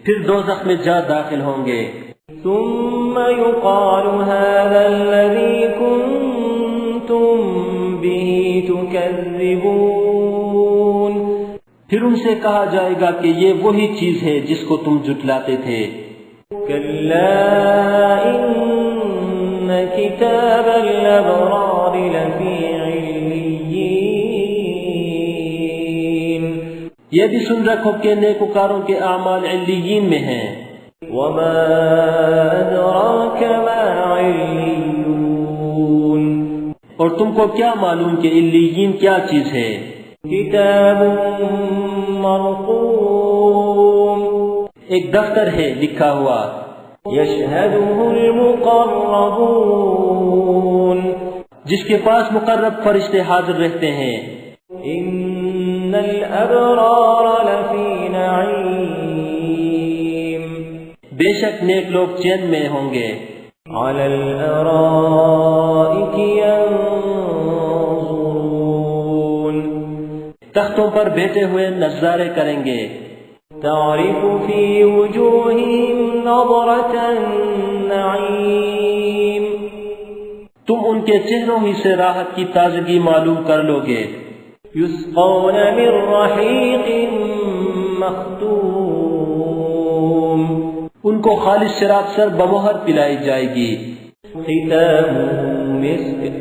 Speaker 3: پھر دوزخ میں جا داخل ہوں گے.
Speaker 2: ثم يقال هذا الذي كنتم به تكذبون.
Speaker 3: پھر ان سے کہا جائے گا کہ یہ وہی چیز ہے جس کو تم جھٹلاتے تھے.
Speaker 2: كلا إن كتاب الأبرار لفي عليين.
Speaker 3: یہ بھی سن رکھو کہ نیکوکاروں کے اعمال علیین میں ہیں.
Speaker 2: وما أدراك ما عليون.
Speaker 3: اور تم کو کیا معلوم کہ علیین کیا چیز ہے؟
Speaker 2: کتاب مرقوم.
Speaker 3: ایک دفتر ہے لکھا ہوا.
Speaker 2: یشہدہ المقربون.
Speaker 3: جس کے پاس مقرب فرشتے حاضر رہتے ہیں.
Speaker 2: ان الابرار لفی نعیم.
Speaker 3: بے شک نیک لوگ چین میں ہوں گے.
Speaker 2: علی الارائک ینظرون.
Speaker 3: تختوں پر بیٹھے ہوئے نظارے کریں گے.
Speaker 2: تعرف فی وجوہہم نظرۃ النعیم.
Speaker 3: تم ان کے چہروں ہی سے راحت کی تازگی معلوم کر لو گے.
Speaker 2: یسقون من رحیق مختوم
Speaker 3: ان کو خالص شراب سر بمہر پلائی جائے گی،
Speaker 2: ختامه مسك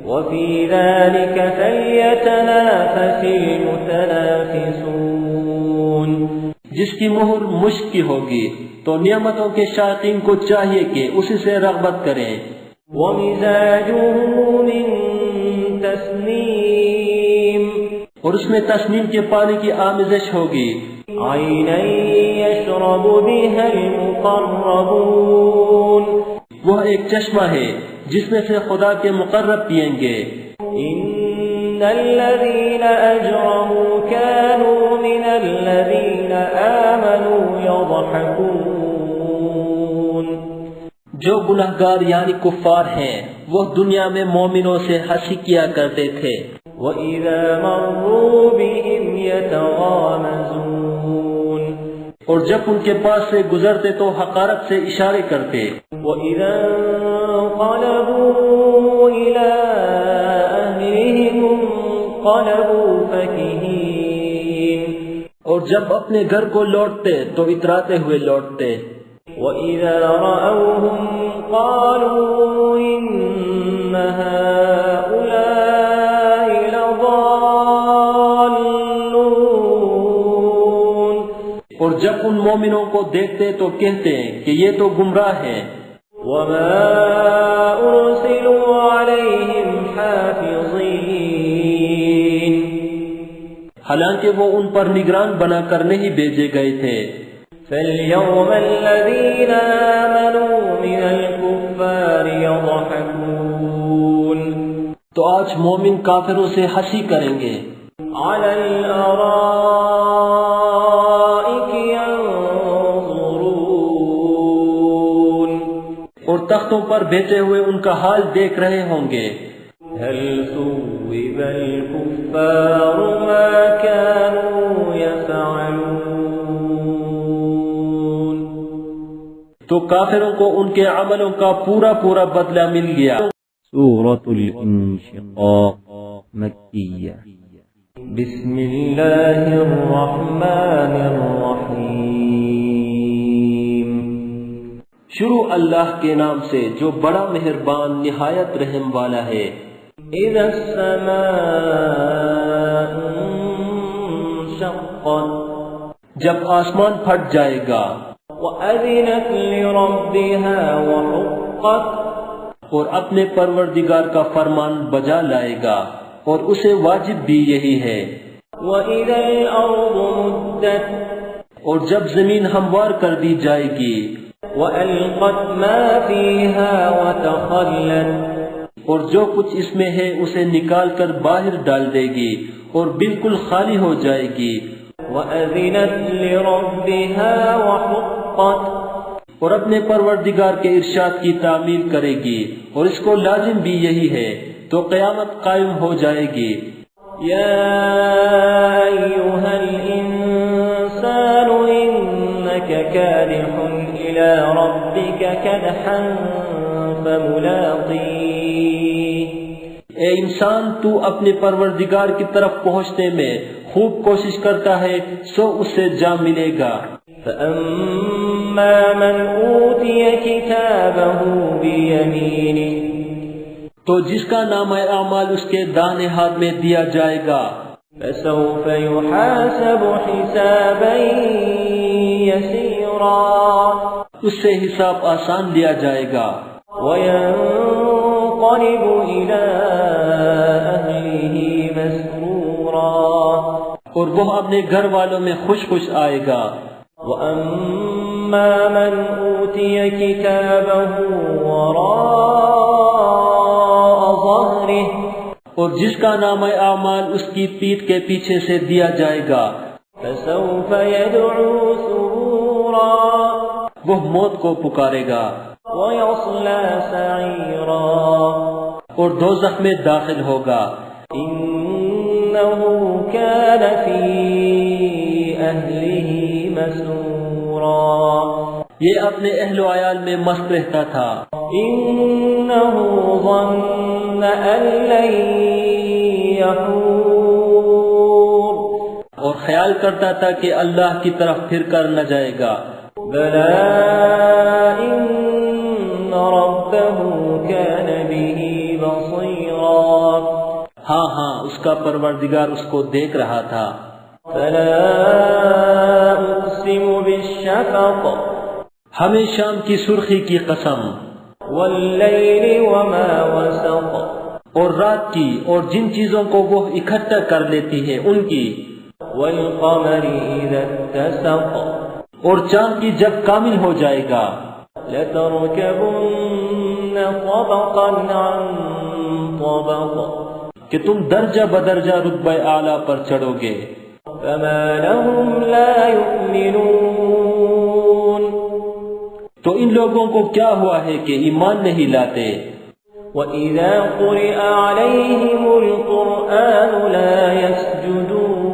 Speaker 2: وفي ذلك فليتنافس المتنافسون
Speaker 3: جس کی مہر مشک کی ہوگی تو نعمتوں کے شائقین کو چاہیے کہ اسی سے رغبت کریں۔
Speaker 2: ومزاجه من تسنیم
Speaker 3: اور اس میں تسنیم کے پانی کی آمیزش ہوگی،
Speaker 2: عینا یشرب بها المقربون
Speaker 3: وہ ایک چشمہ ہے جس میں سے خدا کے مقرب پئیں گے۔
Speaker 2: ان الذين اجرموا كانوا من الذين آمنوا يضحكون
Speaker 3: جو گنہگار یعنی کفار ہیں وہ دنیا میں مومنوں سے ہنسی کیا کرتے تھے،
Speaker 2: وَإِذَا مَرُّوا بِهِمْ يَتَغَامَزُونَ
Speaker 3: اور جب ان کے پاس سے گزرتے تو حقارت سے اشارے کرتے،
Speaker 2: وَإِذَا انقلبوا إِلَىٰ أَهْلِهِمُ انقلبوا فَكِهِينَ
Speaker 3: اور جب اپنے گھر کو لوٹتے تو اتراتے ہوئے لوٹتے،
Speaker 2: وَإِذَا رَأَوْهُمْ قَالُوا إِنَّ هَٰؤُلَاءِ لَضَالُّونَ
Speaker 3: اور جب ان مومنوں کو دیکھتے تو کہتے کہ یہ تو گمراہ ہیں۔
Speaker 2: وَمَا أُرْسِلُوا عَلَيْهِمْ حَافِظِينَ
Speaker 3: حالانکہ وہ ان پر نگران بنا کر نہیں بھیجے گئے تھے۔
Speaker 2: فَالْيَوْمَ الَّذِينَ آمَنُوا مِنَ الْكُفَّارِ يَضْحَكُونَ
Speaker 3: تو آج مومن کافروں سے ہنسی کریں گے،
Speaker 2: عَلَى الْأَرَائِكِ يَنظُرُونَ
Speaker 3: اور تختوں پر بیٹھے ہوئے ان کا حال دیکھ رہے ہوں گے۔
Speaker 2: هَلْ ثُوِّبَ الْكُفَّارُ مَا كَانُوا يَفْعَلُونَ
Speaker 3: تو کافروں کو ان کے عملوں کا پورا پورا بدلہ مل گیا۔
Speaker 1: سورة الانشقاق مکیہ۔
Speaker 2: بسم اللہ الرحمن الرحیم
Speaker 3: شروع اللہ کے نام سے جو بڑا مہربان نہایت رحم والا ہے۔
Speaker 2: اذا السماء انشقت
Speaker 3: جب آسمان پھٹ جائے گا،
Speaker 2: وَأَذِنَتْ لِرَبِّهَا وَحُقَّتْ
Speaker 3: اور اپنے پروردگار کا فرمان بجا لائے گا اور اسے واجب بھی یہی ہے۔
Speaker 2: وَإِذَا الْأَرْضُ مُدَّتْ
Speaker 3: اور جب زمین ہموار کر دی جائے گی،
Speaker 2: وَأَلْقَتْ مَا فِيهَا وَتَخَلَّتْ
Speaker 3: اور جو کچھ اس میں ہے اسے نکال کر باہر ڈال دے گی اور بالکل خالی ہو جائے گی۔
Speaker 2: وَأَذِنَتْ لِرَبِّهَا وَحُقَّتْ
Speaker 3: اور اپنے پروردگار کے ارشاد کی تعمیل کرے گی اور اس کو لازم بھی یہی ہے، تو قیامت قائم ہو جائے گی۔
Speaker 2: یا ایھا الانسان انک کادح الی ربک کدحا فملاقیہ
Speaker 3: اے انسان، تو اپنے پروردگار کی طرف پہنچنے میں خوب کوشش کرتا ہے، سو اس سے جا ملے گا۔
Speaker 2: فَأَمَّا مَنْ أُوتِيَ كِتَابَهُ بِيَمِينِهِ
Speaker 3: تو جس کا نامہ اعمال اس کے داہنے ہاتھ میں دیا جائے گا،
Speaker 2: فَسَوْفَ يُحَاسَبُ حِسَابًا يَسِيرًا
Speaker 3: اس سے حساب آسان لیا جائے گا،
Speaker 2: وَيَنقَلِبُ إِلَىٰ أَهْلِهِ مَسْرُورًا
Speaker 3: اور وہ اپنے گھر والوں میں خوش خوش آئے گا۔
Speaker 2: وَأَمَّا مَنْ أُوتِيَ كِتَابَهُ وَرَاءَ ظَهْرِهِ
Speaker 3: اور جس کا نامہ اعمال اس کی پیٹھ کے پیچھے سے دیا جائے گا،
Speaker 2: فَسَوْفَ يَدْعُو ثُبُورًا
Speaker 3: وہ موت کو پکارے گا
Speaker 2: وَيَصْلَىٰ سَعِيرًا
Speaker 3: اور دوزخ میں داخل ہوگا۔
Speaker 2: إِنَّهُ كَانَ فِي أَهْلِهِ مسرورا
Speaker 3: یہ اپنے اہل و عیال میں مست رہتا تھا۔
Speaker 2: إِنَّهُ ظَنَّ أَن لَّن يَحُورَ
Speaker 3: اور
Speaker 1: خیال کرتا تھا کہ اللہ کی طرف پھر کر نہ جائے گا؟
Speaker 2: بلى إن ربه كان به بصيرا
Speaker 1: ہاں ہاں، اس کا پروردگار اس کو دیکھ رہا تھا۔
Speaker 2: فلا أقسم بالشفق
Speaker 1: ہمیں شام کی سرخی کی قسم،
Speaker 2: والليل وما وسق
Speaker 1: اور رات کی اور جن چیزوں کو وہ اکٹھا کر لیتی ہے ان کی،
Speaker 2: والقمر إذا اتسق
Speaker 1: اور چاند کی جب کامل ہو جائے گا،
Speaker 2: لتركبن طبقا عن طبق
Speaker 1: کہ تم درجہ بدرجہ رتبہ اعلیٰ پر چڑھو گے۔
Speaker 2: فما لهم لا يؤمنون
Speaker 1: تو ان لوگوں کو کیا ہوا ہے کہ ایمان نہیں لاتے؟
Speaker 2: وَإِذَا قُرِئَ عَلَيْهِمُ الْقُرْآنُ لَا يَسْجُدُونَ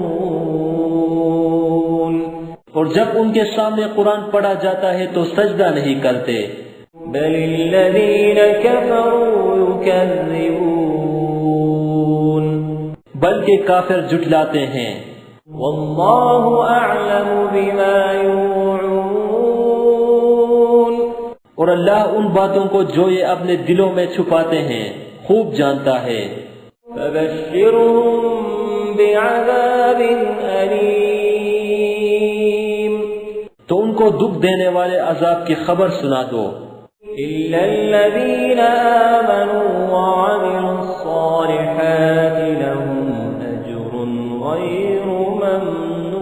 Speaker 1: اور جب ان کے سامنے قرآن پڑھا جاتا ہے تو سجدہ نہیں کرتے،
Speaker 2: بَلِ الَّذِينَ كَفَرُوا يُكَذِّبُونَ
Speaker 1: بلکہ کافر جھٹلاتے ہیں۔
Speaker 2: وَاللَّهُ أَعْلَمُ بِمَا يُوعُونَ
Speaker 1: اور اللہ ان باتوں کو جو یہ اپنے دلوں میں چھپاتے ہیں خوب جانتا ہے۔
Speaker 2: فَبَشِّرْهُم بِعَذَابٍ أَلِيمٍ
Speaker 1: تو ان کو دکھ دینے والے عذاب کی خبر سنا دو۔
Speaker 2: إِلَّا الَّذِينَ آمَنُوا وَعَمِلُوا الصَّالِحَاتِ لَهُمْ أَجْرٌ غَيْرُ مَمْنُونٍ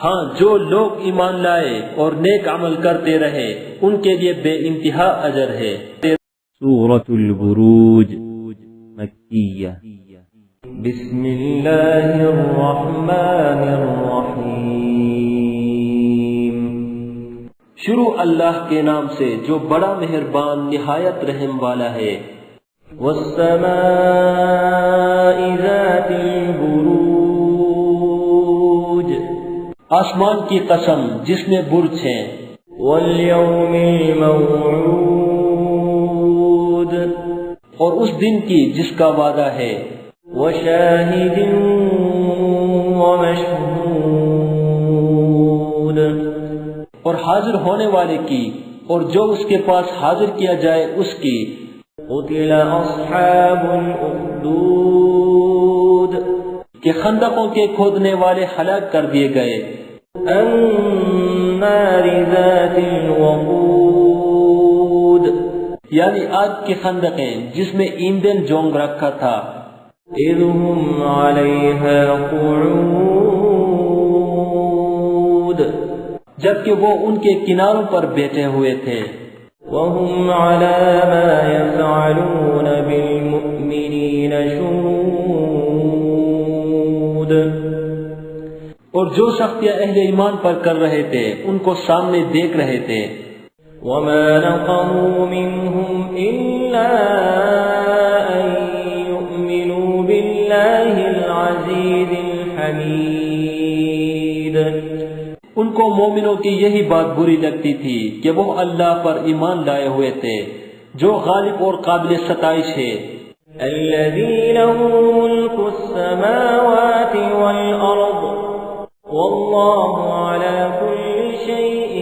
Speaker 1: ہاں، جو لوگ ایمان لائے اور نیک عمل کرتے رہے ان کے لیے بے انتہا اجر ہے۔ سورۃ البروج مکیہ۔
Speaker 2: بسم اللہ الرحمن الرحیم
Speaker 1: شروع اللہ کے نام سے جو بڑا مہربان نہایت رحم والا ہے۔
Speaker 2: والسماء ذات البروج
Speaker 1: آسمان کی قسم جس میں برج ہیں۔
Speaker 2: والیوم الموعود
Speaker 1: اور اس دن کی جس کا وعدہ ہے۔
Speaker 2: وشاہد ومشہود
Speaker 1: اور حاضر ہونے والے کی اور جو اس کے پاس حاضر کیا جائے اس کی۔
Speaker 2: قتل اصحاب الاخدود
Speaker 1: کہ خندقوں کے کھودنے والے ہلاک کر دیے گئے۔
Speaker 2: النار ذات الوقود
Speaker 1: یعنی آگ کی خندقیں جس میں ایندھن جونگ رکھا تھا۔
Speaker 2: اذ هم علیہا قعود
Speaker 1: جبکہ وہ ان کے کناروں پر بیٹھے ہوئے تھے۔
Speaker 2: وهم على ما يفعلون بالمؤمنين شهود
Speaker 1: اور جو سختیاں اہل ایمان پر کر رہے تھے ان کو سامنے دیکھ رہے تھے۔
Speaker 2: وما نقموا منهم إلا أن يؤمنوا بالله العزيز الحميد
Speaker 1: ان کو مومنوں کی یہی بات بری لگتی تھی کہ وہ اللہ پر ایمان لائے ہوئے تھے جو غالب اور قابل ستائش ہے۔
Speaker 2: الذي له ملك السماوات والأرض والله على كل شيء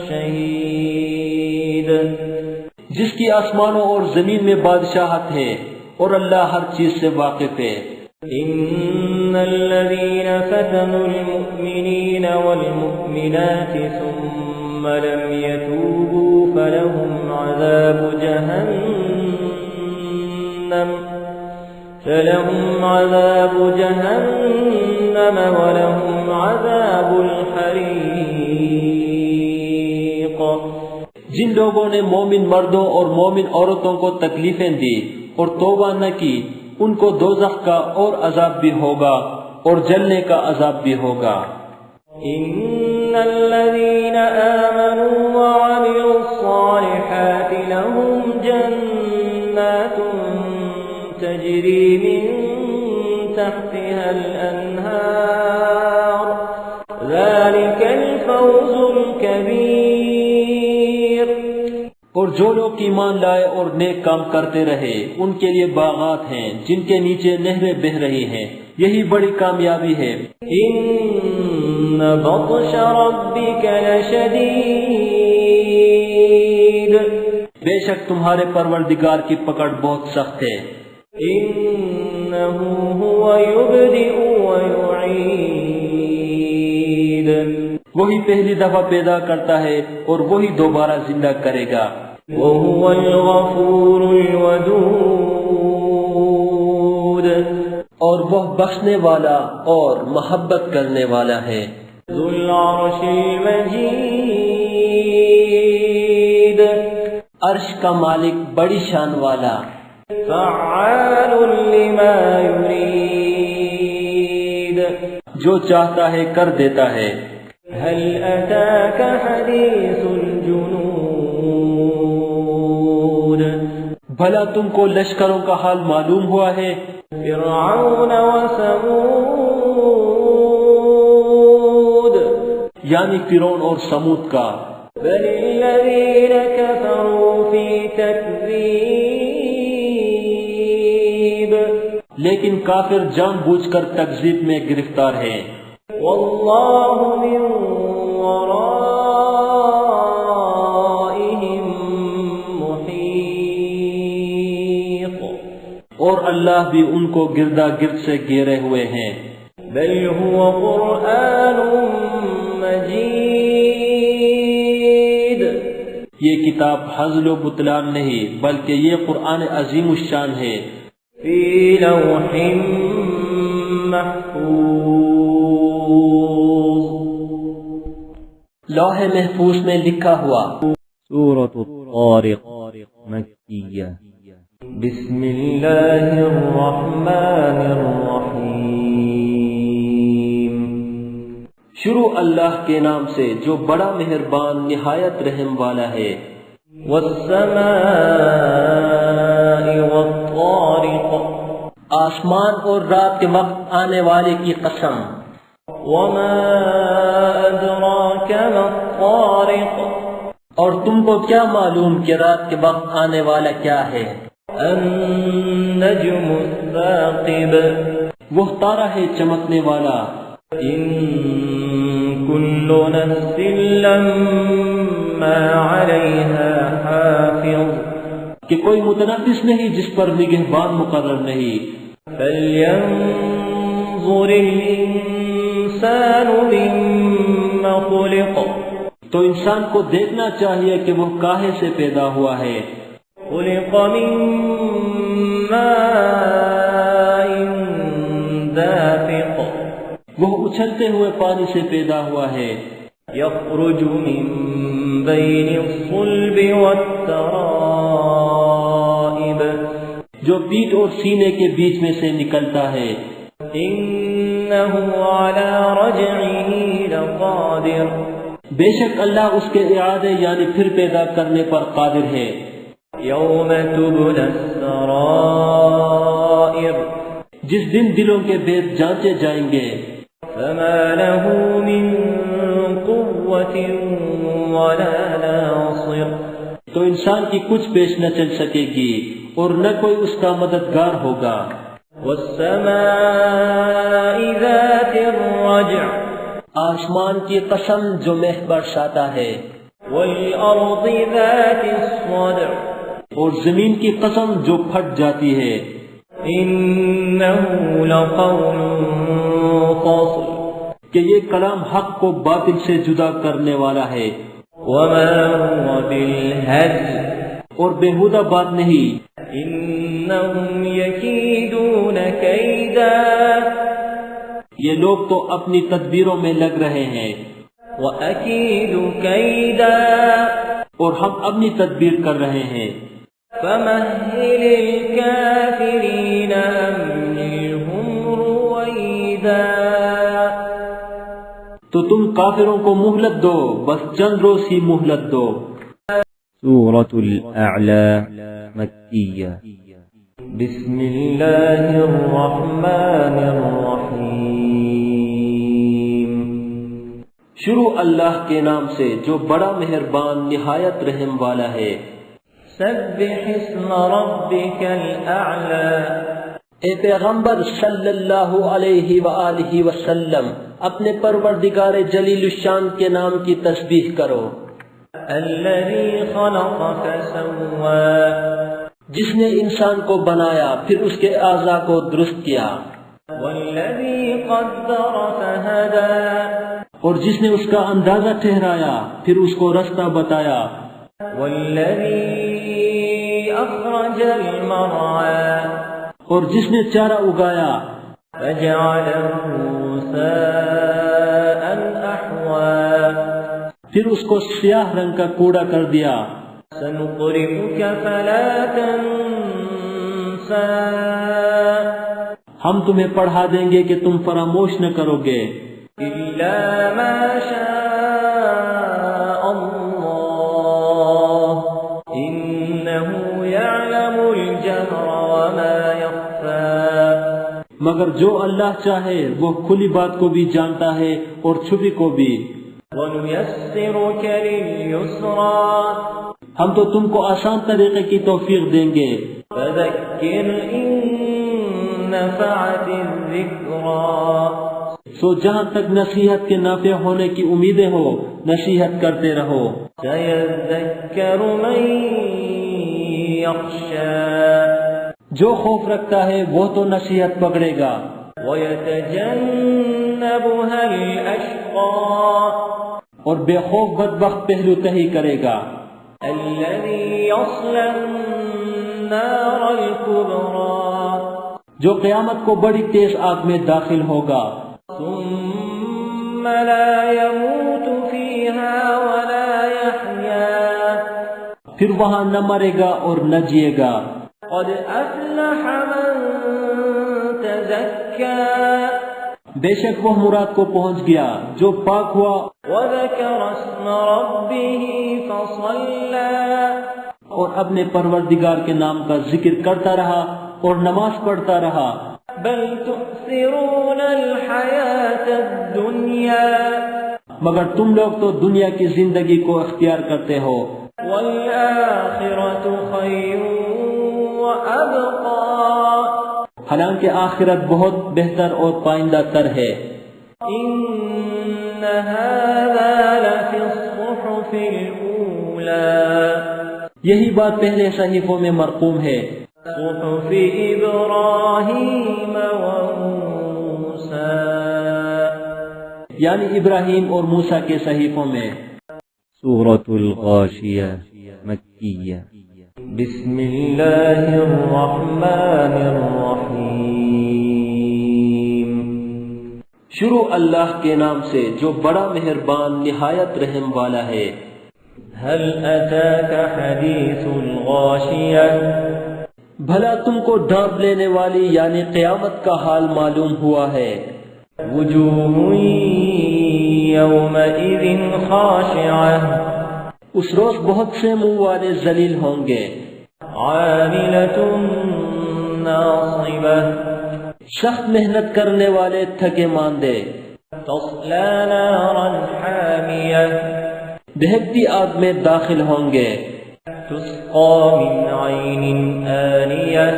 Speaker 2: شهيد
Speaker 1: جس کی آسمانوں اور زمین میں بادشاہت ہے اور اللہ ہر چیز سے واقف ہے۔
Speaker 2: إن الذين فتنوا المؤمنين والمؤمنات ثم لم يتوبوا فلهم عذاب جهنم ولهم عذاب الحريق
Speaker 1: جن لوگوں نے مومن مردوں اور مومن عورتوں کو تکلیفیں دی اور توبہ نہ کی ان کو دوزخ کا اور عذاب بھی ہوگا اور جلنے کا عذاب بھی ہوگا۔
Speaker 2: ان الذين آمنوا وعملوا الصالحات لهم جنات تجري من تحتها الأنهار ذلك الفوز الكبير
Speaker 1: اور جو لوگ ایمان لائے اور نیک کام کرتے رہے ان کے لیے باغات ہیں جن کے نیچے نہریں بہہ رہی ہیں، یہی بڑی کامیابی ہے۔
Speaker 2: ان بطش ربک لشدید،
Speaker 1: بے شک تمہارے پروردگار کی پکڑ بہت سخت ہے۔
Speaker 2: انہ هو یبدئ ویعید،
Speaker 1: وہی پہلی دفعہ پیدا کرتا ہے اور وہی دوبارہ زندہ کرے گا۔
Speaker 2: وهو الغفور الودود،
Speaker 1: اور وہ بخشنے والا اور محبت کرنے والا ہے۔
Speaker 2: ذو العرش المجید،
Speaker 1: عرش کا مالک بڑی شان والا۔
Speaker 2: فعال لما یرید،
Speaker 1: جو چاہتا ہے کر دیتا ہے۔
Speaker 2: هل اتاک حدیث الجنود،
Speaker 1: بھلا تم کو لشکروں کا حال معلوم ہوا ہے؟
Speaker 2: فرعون وثمود،
Speaker 1: یعنی فرعون اور سمود کا۔
Speaker 2: بل الذین کفروا فی تکذیب،
Speaker 1: لیکن کافر جان بوجھ کر تکذیب میں گرفتار ہیں۔
Speaker 2: واللہ من ورائہم محیط،
Speaker 1: اور اللہ بھی ان کو گردا گرد سے گھیرے ہوئے ہیں۔
Speaker 2: بل هو قرآن مجید،
Speaker 1: یہ کتاب ہزل و بطلان نہیں بلکہ یہ قرآن عظیم الشان ہے۔
Speaker 2: فی لوح محفوظ،
Speaker 1: لوح محفوظ میں لکھا ہوا۔ سورۃ الطارق مکیہ۔
Speaker 2: بسم اللہ الرحمن الرحیم،
Speaker 1: شروع اللہ کے نام سے جو بڑا مہربان نہایت رحم والا ہے۔
Speaker 2: والسماء والطارق،
Speaker 1: آسمان اور رات کے وقت آنے والے کی قسم۔
Speaker 2: وما ادراک ما الطارق،
Speaker 1: اور تم کو کیا معلوم کہ رات کے وقت آنے والا کیا ہے؟
Speaker 2: النجم الثاقب،
Speaker 1: وہ تارا ہے چمکنے والا۔
Speaker 2: ان کل نفس لما علیہا حافظ،
Speaker 1: کہ کوئی متنفس نہیں جس پر نگہبان مقرر نہیں۔
Speaker 2: فلینظر الانسان مما خلق،
Speaker 1: تو انسان کو دیکھنا چاہیے کہ وہ کاہے سے پیدا ہوا ہے۔
Speaker 2: خلق من ماء دافق،
Speaker 1: وہ اچھلتے ہوئے پانی سے پیدا ہوا ہے۔
Speaker 2: یخرج من بین الصلب والترائب،
Speaker 1: جو پیٹھ اور سینے کے بیچ میں سے نکلتا ہے۔
Speaker 2: انہ علی رجعہ لقادر،
Speaker 1: بے شک اللہ اس کے اعادے یعنی پھر پیدا کرنے پر قادر ہے۔
Speaker 2: یوم تبلی السرائر،
Speaker 1: جس دن دلوں کے بید جانچے جائیں گے۔
Speaker 2: فما له من قوة ولا ناصر،
Speaker 1: تو انسان کی کچھ پیش نہ چل سکے گی اور نہ کوئی اس کا مددگار ہوگا۔
Speaker 2: والسماء ذات الرجع،
Speaker 1: آسمان کی قسم جو مہ برساتا ہے۔
Speaker 2: والارض ذات الصدع،
Speaker 1: اور زمین کی قسم جو پھٹ جاتی ہے۔
Speaker 2: انہ لقول فصل،
Speaker 1: کہ یہ کلام حق کو باطل سے جدا کرنے والا ہے۔
Speaker 2: وما هو بالهزل،
Speaker 1: اور بےہودہ بات نہیں۔
Speaker 2: انہم یکیدون کیدا،
Speaker 1: یہ لوگ تو اپنی تدبیروں میں لگ رہے ہیں۔
Speaker 2: وَأَكِيدُ كَيْدًا،
Speaker 1: اور ہم اپنی تدبیر کر رہے ہیں۔
Speaker 2: فَمَهِّلِ الْكَافِرِينَ أَمْهِلْهُمْ رُوَيْدًا،
Speaker 1: تو تم کافروں کو مہلت دو، بس چند روز ہی مہلت دو۔ سورۃ الاعلی مکیہ۔
Speaker 2: بسم اللہ الرحمن الرحیم،
Speaker 1: شروع اللہ کے نام سے جو بڑا مہربان نہایت رحم والا ہے۔
Speaker 2: سبح اسم ربك الأعلى.
Speaker 3: اے پیغمبر صلی اللہ علیہ وآلہ وسلم اپنے پروردگار جلیل الشان کے نام کی تسبیح کرو.
Speaker 2: الذي خلق فسوى.
Speaker 3: جس نے انسان کو بنایا پھر اس کے اعضاء کو درست کیا.
Speaker 2: والذي قدر فهدى.
Speaker 3: اور جس نے اس کا اندازہ ٹھہرایا پھر اس کو رستہ بتایا.
Speaker 2: والذي أخرج المرعى.
Speaker 3: اور جس نے چارہ اگایا
Speaker 2: فجعله غثاء أحوى.
Speaker 3: پھر اس کو سیاہ رنگ کا کوڑا کر دیا.
Speaker 2: سنقرئك فلا تنسى.
Speaker 3: ہم تمہیں پڑھا دیں گے کہ تم فراموش نہ کرو گے
Speaker 2: إلا ما شاء الله إنه يعلم الجهر وما يخفى.
Speaker 3: مگر جو اللہ چاہے وہ کھلی بات کو بھی جانتا ہے اور چھپی کو بھی.
Speaker 2: وَنُيَسِّرُكَ لِلْيُسْرَى.
Speaker 3: ہم تو تم کو آسان طریقے کی توفیق دیں گے.
Speaker 2: فَذَكِّرْ إِن نَفَعَتِ الذِّكْرَى.
Speaker 3: سو جہاں تک نصیحت کے نافع ہونے کی امیدیں ہو نصیحت کرتے رہو.
Speaker 2: سَيَذَّكَّرُ مَن يَخْشَى.
Speaker 3: جو خوف رکھتا ہے وہ تو نصیحت پکڑے گا.
Speaker 2: وَيَتَجَنَّبُهَا الْأَشْقَى.
Speaker 3: اور بے خوف بدبخت پہلو تہی کرے گا.
Speaker 2: الَّذِي يَصْلَى النَّارَ الْكُبْرَى.
Speaker 3: جو قیامت کو بڑی تیز آگ میں داخل ہوگا.
Speaker 2: ثُمَّ لَا يَمُوتُ فِيهَا وَلَا يَحْيَا.
Speaker 3: پھر وہاں نہ مرے گا اور نہ جیے گا.
Speaker 2: قَدْ أَفْلَحَ مَن تَزَكَّى.
Speaker 3: بے شک وہ مراد کو پہنچ گیا جو پاک ہوا
Speaker 2: وَذَكَرَ اسْمَ رَبِّهِ فَصَلَّى.
Speaker 3: اور اپنے پروردگار کے نام کا ذکر کرتا رہا اور نماز پڑھتا رہا.
Speaker 2: بل تؤثرون الحیاة الدنیا.
Speaker 3: مگر تم لوگ تو دنیا کی زندگی کو اختیار کرتے ہو.
Speaker 2: والآخرة خیر وأبقى.
Speaker 3: حالانکہ آخرت بہت بہتر اور پائندہ تر ہے.
Speaker 2: ان هذا لفی الصحف الاولى.
Speaker 3: یہی بات پہلے صحیفوں میں مرقوم ہے.
Speaker 2: صحف ابراہیم وموسیٰ.
Speaker 3: یعنی ابراہیم اور موسیٰ کے صحیفوں میں.
Speaker 1: سورۃ الغاشیہ مکیہ.
Speaker 2: بسم اللہ الرحمن الرحیم.
Speaker 3: شروع اللہ کے نام سے جو بڑا مہربان نہایت رحم والا ہے.
Speaker 2: هل اتاک حدیث الغاشیہ.
Speaker 3: بھلا تم کو ڈانپ لینے والی یعنی قیامت کا حال معلوم ہوا ہے.
Speaker 2: وجوہ یومئذ خاشعہ.
Speaker 3: اس روز بہت سے منہ والے ذلیل ہوں گے.
Speaker 2: عاملۃ ناصبہ.
Speaker 3: سخت محنت کرنے والے تھکے ماندے.
Speaker 2: تصلی نارا حامیہ.
Speaker 3: دہکتی آگ میں داخل ہوں گے.
Speaker 2: تسقى من عین آنیہ.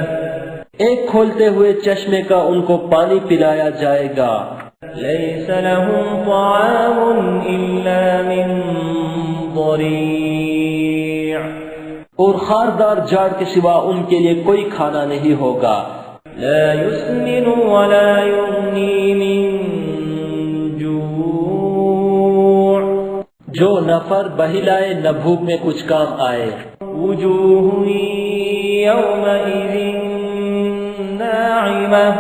Speaker 3: ایک کھولتے ہوئے چشمے کا ان کو پانی پلایا جائے گا.
Speaker 2: لیس لهم طعام الا من ضریع.
Speaker 3: اور خاردار جاڑ کے سوا ان کے لیے کوئی کھانا نہیں ہوگا.
Speaker 2: لا يسمن ولا يغنی من جوع.
Speaker 3: جو نہ فر بہلائے نہ بھوک میں کچھ کام آئے.
Speaker 2: وجوہ یومئذ ناعمہ.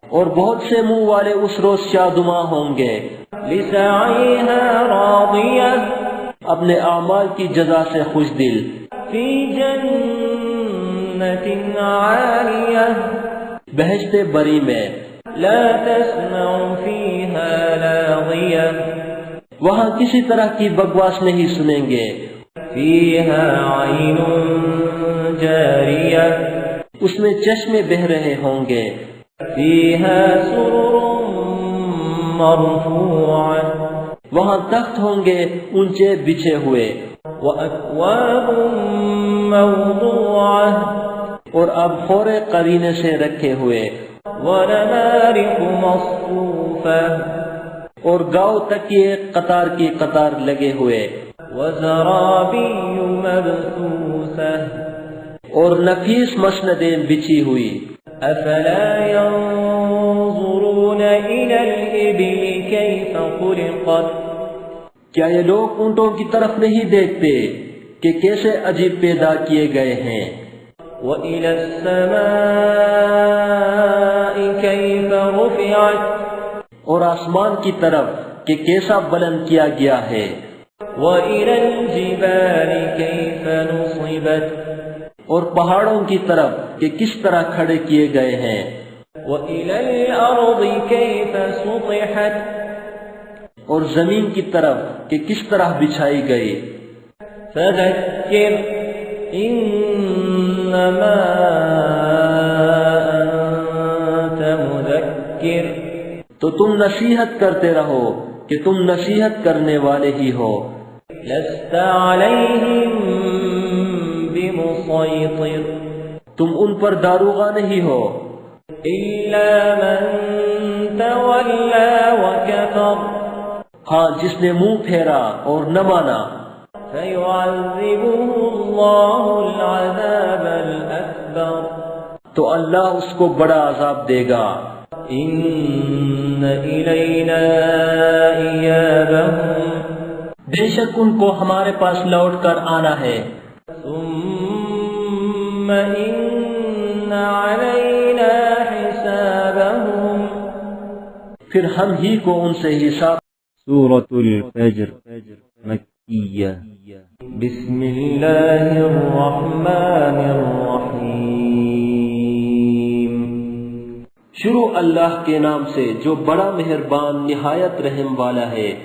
Speaker 3: اور بہت سے منہ والے اس روز شادماں ہوں گے.
Speaker 2: لسعیہا راضیہ.
Speaker 3: اپنے اعمال کی جزا سے خوش دل.
Speaker 2: فی جنت عالیہ.
Speaker 3: بہشت بری میں.
Speaker 2: لا تسمع فیہا لاغیہ.
Speaker 3: وہاں کسی طرح کی بکواس نہیں سنیں گے.
Speaker 2: فیہا عین جاریہ.
Speaker 3: اس میں چشمے بہہ رہے ہوں گے.
Speaker 2: فیہا سرر مرفوعہ.
Speaker 3: وہاں تخت ہوں گے اونچے بچھے ہوئے.
Speaker 2: وأكواب موضوعة
Speaker 3: اور اب خورے قرینے سے رکھے ہوئے،
Speaker 2: ونمارق مصفوفة
Speaker 3: اور گاؤ تکیے قطار کی قطار لگے ہوئے،
Speaker 2: وزرابي مبثوثة
Speaker 3: اور نفیس مسندیں بچھی ہوئی۔
Speaker 2: أفلا ينظرون إلى الإبل كيف خلقت
Speaker 3: کیا یہ لوگ اونٹوں کی طرف نہیں دیکھتے کہ کیسے عجیب پیدا کیے گئے ہیں؟
Speaker 2: وإلى السماء كيف رفعت
Speaker 3: اور آسمان کی طرف کہ کیسا بلند کیا گیا ہے،
Speaker 2: وإلى الجبال كيف نصبت
Speaker 3: اور پہاڑوں کی طرف کہ کس طرح کھڑے کیے گئے ہیں،
Speaker 2: وإلى الأرض كيف سطحت
Speaker 3: اور زمین کی طرف کہ کس طرح بچھائی گئی۔
Speaker 2: فذكر إنما أنت مذكر
Speaker 3: تو تم نصیحت کرتے رہو کہ تم نصیحت کرنے والے ہی ہو،
Speaker 2: لست عليهم بمسيطر
Speaker 3: تم ان پر داروغہ نہیں ہو،
Speaker 2: إلا من تولى وكفر
Speaker 3: ہاں جس نے منہ پھیرا اور نہ مانا،
Speaker 2: فيعذبه الله العذاب الأكبر
Speaker 3: تو اللہ اس کو بڑا عذاب دے گا۔
Speaker 2: إن إلينا إيابهم
Speaker 3: بے شک ان کو ہمارے پاس لوٹ کر آنا ہے،
Speaker 2: ثم إن علينا حسابهم
Speaker 3: پھر ہم ہی کو ان سے حساب۔
Speaker 1: سورة الفجر مکیہ۔
Speaker 2: بسم الله الرحمن الرحيم
Speaker 3: شروع اللہ کے نام سے جو بڑا مہربان نہایت رحم والا ہے۔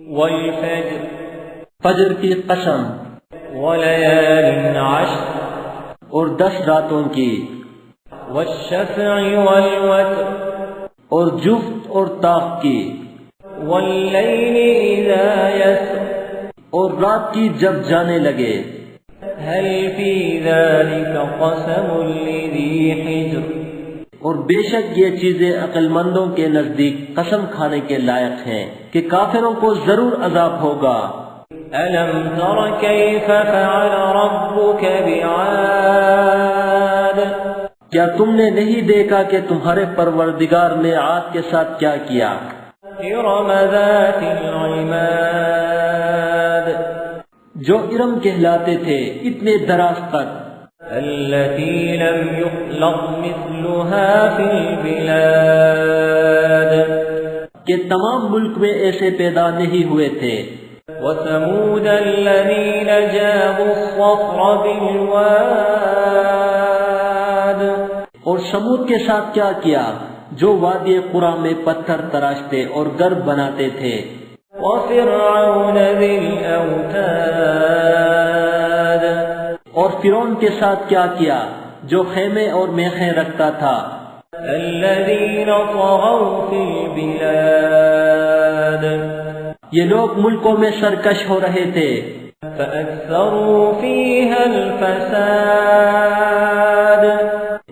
Speaker 2: والفجر
Speaker 3: فجر کی قسم،
Speaker 2: وليال عشر
Speaker 3: اور 10 راتوں کی،
Speaker 2: والشفع والوتر
Speaker 3: اور جفت اور طاق کی،
Speaker 2: والليل إذا يسر
Speaker 3: اور رات کی جب جانے لگے۔
Speaker 2: هل في ذلك قسم لذي حجر
Speaker 3: اور بے شک یہ چیزیں عقل مندوں کے نزدیک قسم کھانے کے لائق ہیں کہ کافروں کو ضرور عذاب ہوگا۔
Speaker 2: ألم تر كيف فعل ربك بعاد
Speaker 3: کیا تم نے نہیں دیکھا کہ تمہارے پروردگار نے عاد کے ساتھ کیا کیا؟
Speaker 2: إرم ذات العماد
Speaker 3: جو ارم کہلاتے تھے اتنے دراز تک،
Speaker 2: التي لم يخلق مثلها في البلاد
Speaker 3: کہ تمام ملک میں ایسے پیدا نہیں ہوئے تھے۔
Speaker 2: وثمود الذين جابوا الصخر بالواد
Speaker 3: اور سمود کے ساتھ کیا کیا جو وادی قرا میں پتھر تراشتے اور گرد بناتے تھے۔
Speaker 2: وفرعون ذي الأوتاد
Speaker 3: اور فرعون کے ساتھ کیا کیا جو خیمے اور میخیں رکھتا تھا۔
Speaker 2: الذين طغوا في البلاد
Speaker 3: یہ لوگ ملکوں میں سرکش ہو رہے تھے،
Speaker 2: فأكثروا فيها الفساد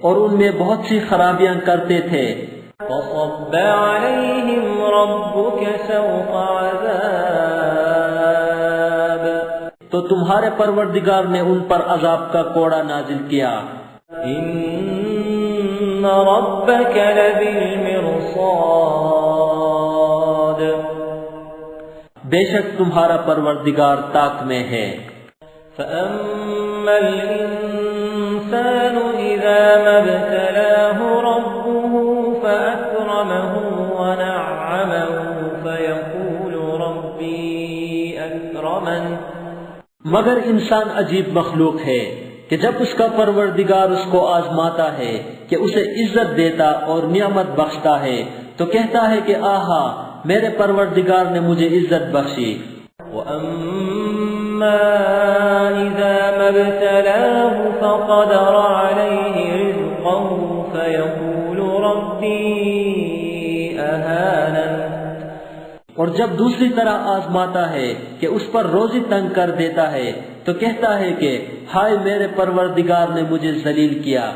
Speaker 3: اور ان میں بہت سی خرابیاں کرتے تھے۔
Speaker 2: فصب عليهم ربك سوط عذاب
Speaker 3: تو تمہارے پروردگار نے ان پر عذاب کا کوڑا نازل کیا۔
Speaker 2: إن ربك لبالمرصاد
Speaker 3: بے شک تمہارا پروردگار طاق میں ہے۔
Speaker 2: فأما الإنسان إذا ما ابتلاه ربه فأكرمه ونعمه فيقول ربي أكرمن
Speaker 3: مگر انسان عجیب مخلوق ہے کہ جب اس کا پروردگار اس کو آزماتا ہے کہ اسے عزت دیتا اور نعمت بخشتا ہے تو کہتا ہے کہ آہا میرے پروردگار نے مجھے عزت بخشی۔
Speaker 2: وأما إذا ما ابتلاه فقدر عليه رزقه فيقول ربي أهانن
Speaker 3: اور جب دوسری طرح آزماتا ہے کہ اس پر روزی تنگ کر دیتا ہے تو کہتا ہے کہ ہائے میرے پروردگار نے مجھے ذلیل کیا۔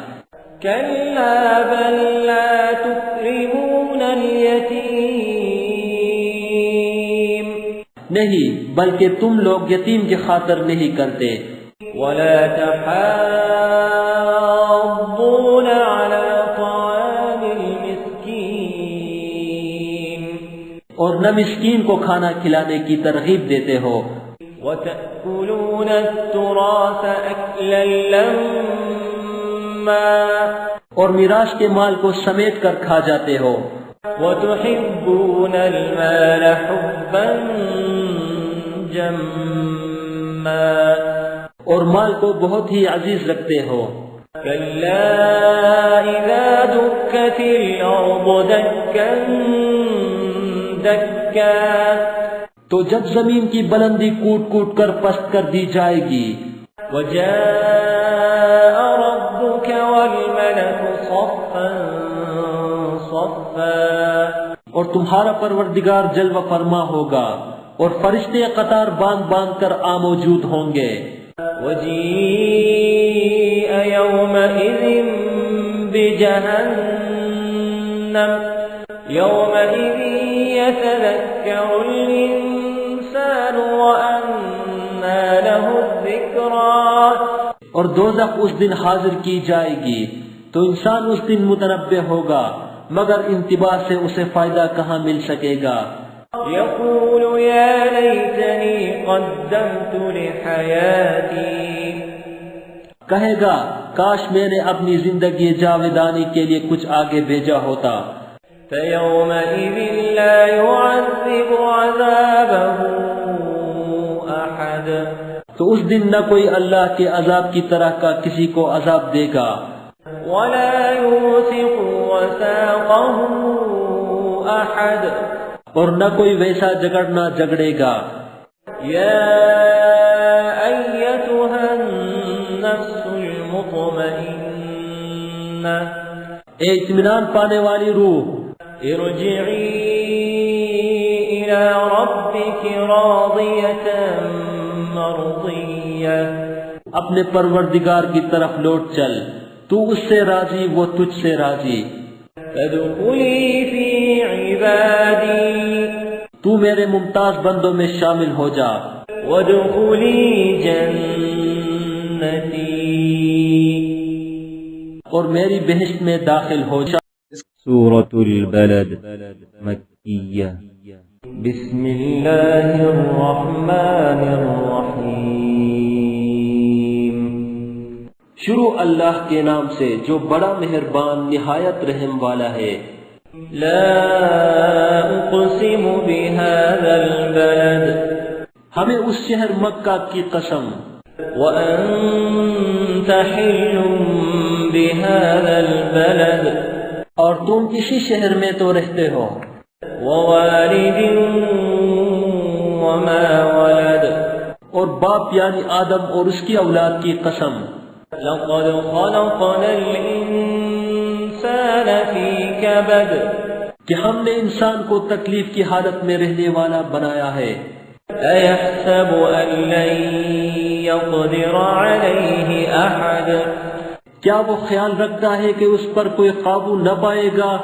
Speaker 2: كلا بل لا تكرمون اليتيم
Speaker 3: نہیں بلکہ تم لوگ یتیم کی خاطر نہیں کرتے۔
Speaker 2: ولا تحاضون على طعام المسكين
Speaker 3: اور نہ مسکین کو کھانا کھلانے کی ترغیب دیتے ہو۔
Speaker 2: وتأكلون التراث أكلا لما
Speaker 3: اور میراث کے مال کو سمیٹ کر کھا جاتے ہو۔
Speaker 2: وتحبون المال حبا جما
Speaker 3: اور مال کو بہت ہی عزیز رکھتے ہو۔
Speaker 2: كلا إذا دكت الأرض دكا دكا
Speaker 3: تو جب زمین کی بلندی کوٹ کوٹ کر پست کر دی جائے گی۔
Speaker 2: وجاء ربك والملك صفا صفا
Speaker 3: اور تمہارا پروردگار جلوہ فرما ہوگا اور فرشتے قطار باندھ باندھ کر موجود ہوں گے۔
Speaker 2: وجيء يومئذ بجهنم يومئذ يتذكر الإنسان وأنى له الذكرى
Speaker 3: اور دوزخ اس دن حاضر کی جائے گی تو انسان اس دن متنبہ ہوگا مگر انتباہ سے اسے فائدہ کہاں مل سکے گا۔
Speaker 2: يقول يا ليتني قدمت لحياتي
Speaker 3: کہے گا کاش میں نے اپنی زندگی جاویدانی کے لیے کچھ آگے بھیجا ہوتا۔
Speaker 2: فيومئذ لا يعذب عذابه أحد
Speaker 3: تو اس دن نہ کوئی اللہ کے عذاب کی طرح کا کسی کو عذاب دے گا،
Speaker 2: ولا يوثق وثاقه أحد
Speaker 3: اور نہ کوئی ویسا جگڑنا جگڑے گا۔
Speaker 2: يا أيتها النفس المطمئنة
Speaker 3: اے اطمینان پانے والی روح،
Speaker 2: ارجعي إلى ربك راضية مرضية
Speaker 3: اپنے پروردگار کی طرف لوٹ چل، تو اس سے راضی وہ تجھ سے راضی۔
Speaker 2: فادخلي في عبادي
Speaker 3: تو میرے ممتاز بندوں میں شامل ہو جا،
Speaker 2: وادخلي جنتي
Speaker 3: اور میری بہشت میں داخل ہو جا۔
Speaker 1: سورة البلد مکیہ۔
Speaker 2: بسم الله الرحمن الرحيم
Speaker 3: شروع اللہ کے نام سے جو بڑا مہربان نہایت رحم والا ہے۔
Speaker 2: لا أقسم بهذا البلد
Speaker 3: ہمیں اس شہر مکہ کی قسم،
Speaker 2: وأنت حل بهذا البلد
Speaker 3: اور تم کسی شہر میں تو رہتے ہو،
Speaker 2: ووالد وما ولد
Speaker 3: اور باپ یعنی آدم اور اس کی اولاد کی قسم۔
Speaker 2: لقد خلقنا الإنسان في كبد
Speaker 3: کہ ہم نے انسان کو تکلیف کی حالت میں رہنے والا بنایا ہے۔
Speaker 2: أيحسب أن لن يقدر عليه أحد
Speaker 3: کیا وہ خیال رکھتا ہے کہ اس پر کوئی قابو نہ پائے گا؟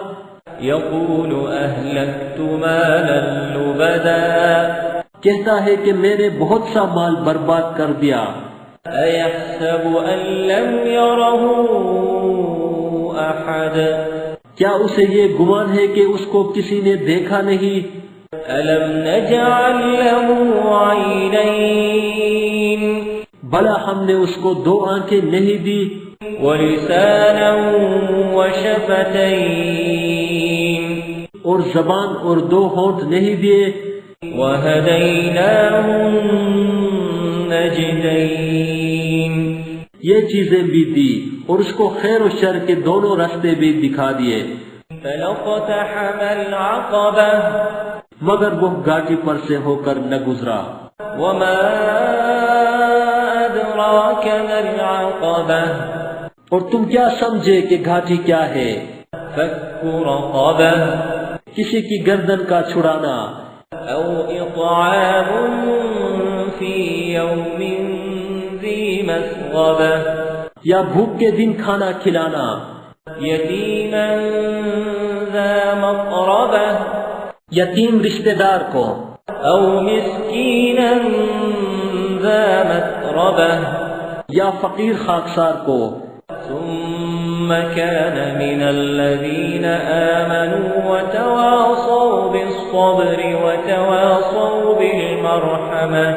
Speaker 2: يقول أهلكت مالا لبدا
Speaker 3: کہتا ہے کہ میں نے بہت سا مال برباد کر دیا۔
Speaker 2: أيحسب أن لم يره أحد
Speaker 3: کیا اسے یہ گمان ہے کہ اس کو کسی نے دیکھا نہیں؟
Speaker 2: ألم نجعل له عينين
Speaker 3: بھلا ہم نے اس کو دو آنکھیں نہیں دی،
Speaker 2: ولسانا وشفتين
Speaker 3: اور زبان اور دو ہونٹ نہیں دیے؟
Speaker 2: وهديناه النجدين
Speaker 3: یہ چیزیں بھی دی اور اس کو خیر و شر کے دونوں راستے بھی دکھا دیے۔
Speaker 2: فلاقتحم العقبة
Speaker 3: مگر وہ گھاٹی پر سے ہو کر نہ گزرا۔
Speaker 2: وما أدراك ما العقبة
Speaker 3: اور تم کیا سمجھے کہ گھاٹی کیا ہے؟
Speaker 2: فك رقبة
Speaker 3: کسی کی گردن کا چھڑانا،
Speaker 2: أو إطعام في يوم ذي مسغبة
Speaker 3: یا بھوک کے دن کھانا کھلانا،
Speaker 2: يتيما ذا مقربة
Speaker 3: یتیم رشتہ دار کو،
Speaker 2: أو مسكينا ذا متربة
Speaker 3: یا فقیر خاکسار کو،
Speaker 2: ثم كان من الذين آمنوا وتواصوا بالصبر وتواصوا بالمرحمة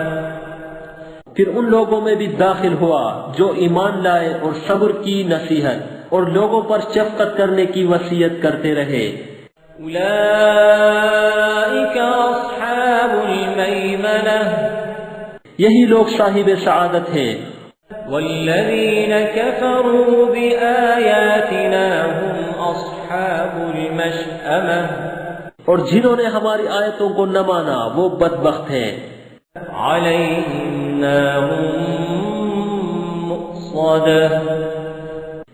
Speaker 3: پھر ان لوگوں میں بھی داخل ہوا جو ایمان لائے اور صبر کی نصیحت اور لوگوں پر شفقت کرنے کی وصیت کرتے رہے۔
Speaker 2: أولئك أصحاب الميمنة
Speaker 3: یہی لوگ صاحب سعادت ہیں۔
Speaker 2: والذين كفروا بآياتنا هم أصحاب المشأمة
Speaker 3: اور جنہوں نے ہماری آیتوں کو نہ مانا وہ بدبخت ہیں۔
Speaker 2: عليهم نار مؤصدة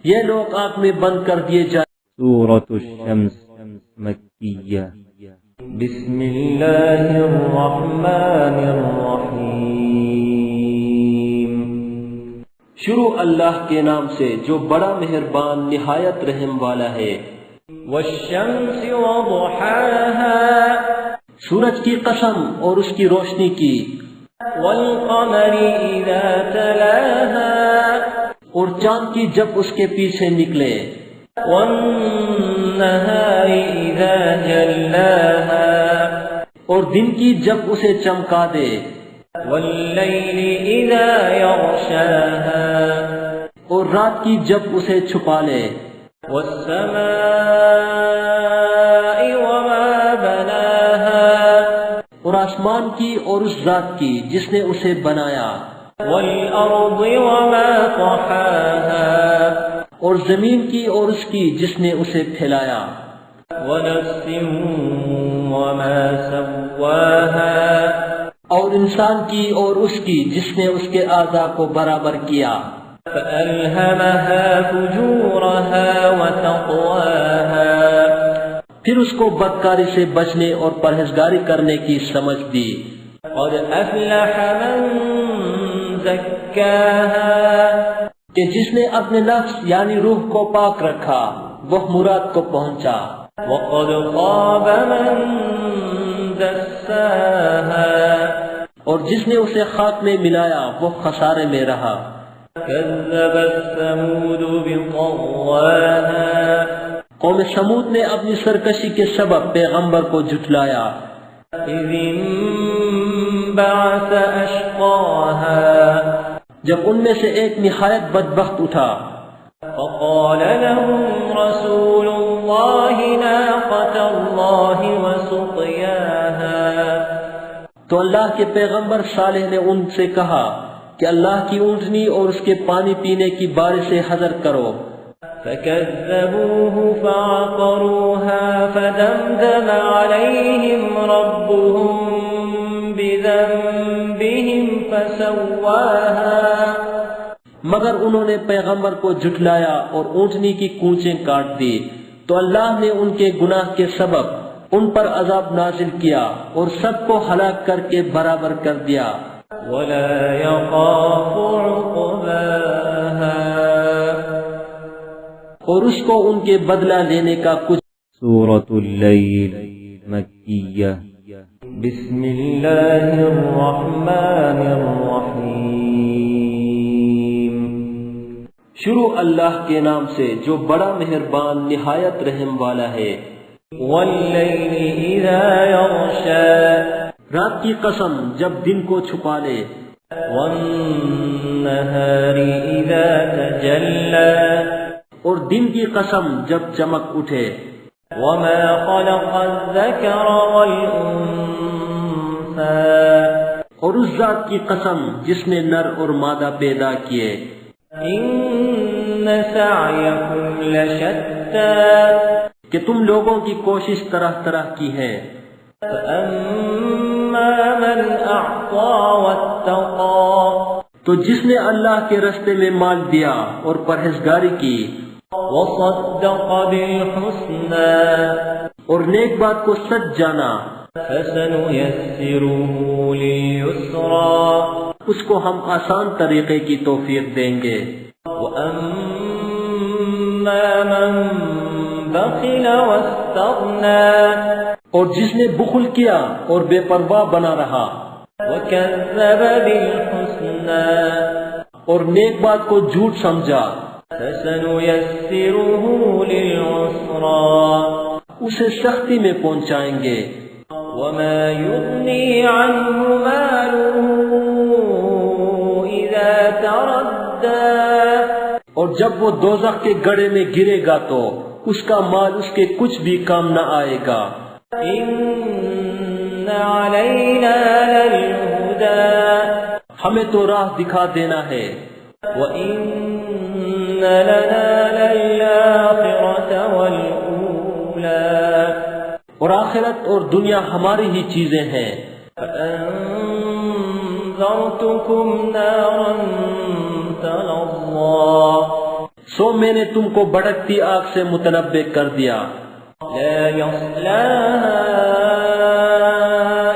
Speaker 3: یہ لوگ آگ میں بند کر دیے جائیں۔
Speaker 1: سورة الشمس مکیہ۔
Speaker 2: بسم الله الرحمن الرحيم
Speaker 3: شروع اللہ کے نام سے جو بڑا مہربان نہایت رحم والا ہے۔
Speaker 2: والشمس وضحاها
Speaker 3: سورج کی قسم اور اس کی روشنی کی،
Speaker 2: والقمر إذا تلاها
Speaker 3: اور چاند کی جب اس کے پیچھے نکلے،
Speaker 2: والنهار إذا جلاها
Speaker 3: اور دن کی جب اسے چمکا دے،
Speaker 2: والليل إذا يغشاها
Speaker 3: اور رات کی جب اسے چھپا لے،
Speaker 2: والسماء وما بناها
Speaker 3: اور آسمان کی اور اس ذات کی جس نے اسے بنایا،
Speaker 2: والأرض وما طحاها
Speaker 3: اور زمین کی اور اس کی جس نے اسے پھیلایا،
Speaker 2: ونفس وما سواها
Speaker 3: اور انسان کی اور اس کی جس نے اس کے اعضاء کو برابر کیا،
Speaker 2: فألهمها فجورها وتقواها
Speaker 3: پھر اس کو بدکاری سے بچنے اور پرہیزگاری کرنے کی سمجھ دی۔
Speaker 2: قد أفلح من زكاها
Speaker 3: کہ جس نے اپنے نفس یعنی روح کو پاک رکھا وہ مراد کو پہنچا،
Speaker 2: وقد خاب من دساها
Speaker 3: اور جس نے اسے خاک میں ملایا وہ خسارے میں رہا۔
Speaker 2: كذبت ثمود بطغواها
Speaker 3: قوم سمود نے اپنی سرکشی کے سبب پیغمبر کو جھٹلایا،
Speaker 2: إذ انبعث أشقاها
Speaker 3: جب ان میں سے ایک نہایت بدبخت اٹھا،
Speaker 2: فقال لهم رسول الله ناقة الله وسقياها
Speaker 3: تو اللہ کے پیغمبر صالح نے ان سے کہا کہ اللہ کی اونٹنی اور اس کے پانی پینے کی بارش سے حذر کرو۔
Speaker 2: فكذبوه فعقروها فدمدم عليهم ربهم بذنبهم فسواها
Speaker 3: مگر انہوں نے پیغمبر کو جھٹلایا اور اونٹنی کی کونچیں کاٹ دی تو اللہ نے ان کے گناہ کے سبب ان پر عذاب نازل کیا اور سب کو ہلاک کر کے برابر کر دیا۔
Speaker 2: ولا يخاف عقباها
Speaker 3: اور اس کو ان کے بدلہ لینے کا کچھ۔
Speaker 1: سورة اللیل مکیہ۔
Speaker 2: بسم الله الرحمن الرحيم
Speaker 3: شروع اللہ کے نام سے جو بڑا مہربان نہایت رحم والا ہے۔
Speaker 2: والليل إذا يغشى
Speaker 3: رات کی قسم جب دن کو چھپا لے،
Speaker 2: والنهار إذا تجلى
Speaker 3: اور دن کی قسم جب چمک اٹھے،
Speaker 2: وما خلق الذكر والأنثى
Speaker 3: اور اس ذات کی قسم جس نے نر اور مادہ پیدا کیے،
Speaker 2: إن سعيكم لشتى
Speaker 3: کہ تم لوگوں کی کوشش طرح طرح کی ہے۔
Speaker 2: فأما من أعطى واتقى
Speaker 3: تو جس نے اللہ کے رستے میں مال دیا اور پرہیزگاری کی،
Speaker 2: وصدق بالحسنى
Speaker 3: اور نیک بات کو سچ جانا،
Speaker 2: فسنيسره لليسرى
Speaker 3: اس کو ہم آسان طریقے کی توفیق دیں گے.
Speaker 2: وأما من بخل واستغنى
Speaker 3: اور جس نے بخل کیا اور بے پرواہ بنا رہا،
Speaker 2: وكذب بالحسنى
Speaker 3: اور نیک بات کو جھوٹ سمجھا،
Speaker 2: فسنيسره للعسرى
Speaker 3: اسے سختی میں پہنچائیں گے.
Speaker 2: وما يغني عنه ماله إذا تردى
Speaker 3: اور جب وہ دوزخ کے گڑھے میں گرے گا تو اس کا مال اس کے کچھ بھی کام نہ آئے گا.
Speaker 2: إن علينا للهدى
Speaker 3: ہمیں تو راہ دکھا دینا ہے.
Speaker 2: وإن لنا للآخرة والأولى
Speaker 3: اور آخرت اور دنیا ہماری ہی چیزیں ہیں.
Speaker 2: فأنذرتكم نارا تلظى
Speaker 3: سو میں نے تم کو بھڑکتی آگ سے متنبع کر دیا.
Speaker 2: لا يصلاها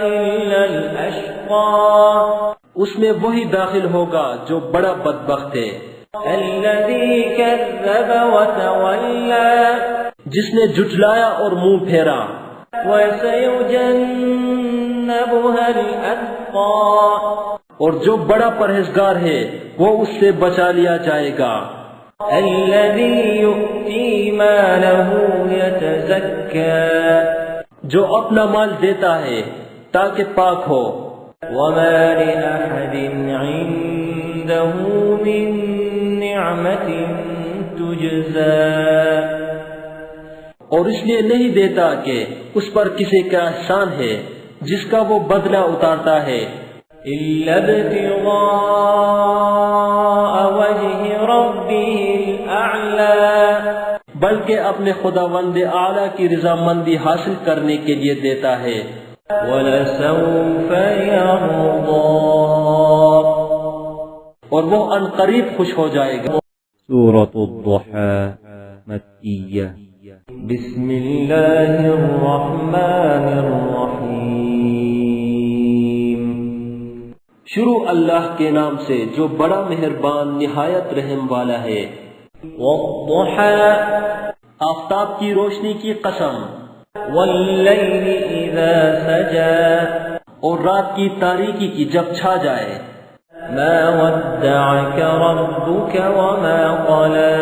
Speaker 2: إلا الأشقى
Speaker 3: اس میں وہی داخل ہوگا جو بڑا بدبخت ہے.
Speaker 2: الذي كذب وتولى
Speaker 3: جس نے جھٹلایا اور منہ پھیرا.
Speaker 2: وسيجنبها الأتقى
Speaker 3: اور جو بڑا پرہیزگار ہے وہ اس سے بچا لیا جائے گا.
Speaker 2: الذي يؤتي ماله يتزكى
Speaker 3: جو اپنا مال دیتا ہے تاکہ پاک ہو.
Speaker 2: وما لأحد عنده من نعمة تجزى
Speaker 3: اور اس لیے نہیں دیتا کہ اس پر کسی کا احسان ہے جس کا وہ بدلہ اتارتا ہے.
Speaker 2: إلا ابتغاء وجه ربه الأعلى
Speaker 3: بلکہ اپنے خداوند اعلیٰ کی رضامندی حاصل کرنے کے لیے دیتا ہے.
Speaker 2: وَلَسَوْفَ يَرْضَى
Speaker 3: اور وہ ان قریب خوش ہو جائے گا.
Speaker 1: سورة الضحى مکیہ.
Speaker 2: بسم اللہ الرحمن الرحیم.
Speaker 3: شروع اللہ کے نام سے جو بڑا مہربان نہایت رحم والا ہے.
Speaker 2: والضحى
Speaker 3: آفتاب کی روشنی کی قسم.
Speaker 2: واللیل اذا سجى
Speaker 3: اور رات کی تاریکی کی جب چھا جائے.
Speaker 2: ما ودعك ربك وما قلى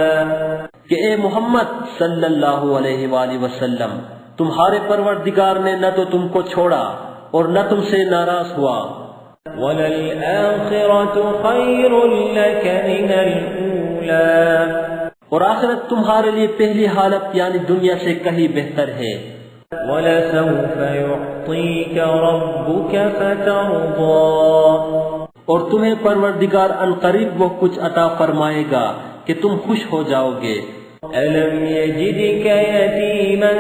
Speaker 3: کہ اے محمد صلی اللہ علیہ وآلہ وسلم تمہارے پروردگار نے نہ تو تم کو چھوڑا اور نہ تم سے ناراض ہوا.
Speaker 2: وَلَلْآخِرَةُ خَيْرٌ لَكَ مِنَ الْأُولَى
Speaker 3: اور آخرت تمہارے لیے پہلی حالت یعنی دنیا سے کہیں بہتر ہے.
Speaker 2: وَلَسَوْفَ يُعْطِيكَ رَبُّكَ فَتَرْضَى
Speaker 3: اور تمہیں پروردگار عنقریب وہ کچھ عطا فرمائے گا کہ تم خوش ہو جاؤ گے.
Speaker 2: أَلَمْ يَجِدْكَ يَتِيمًا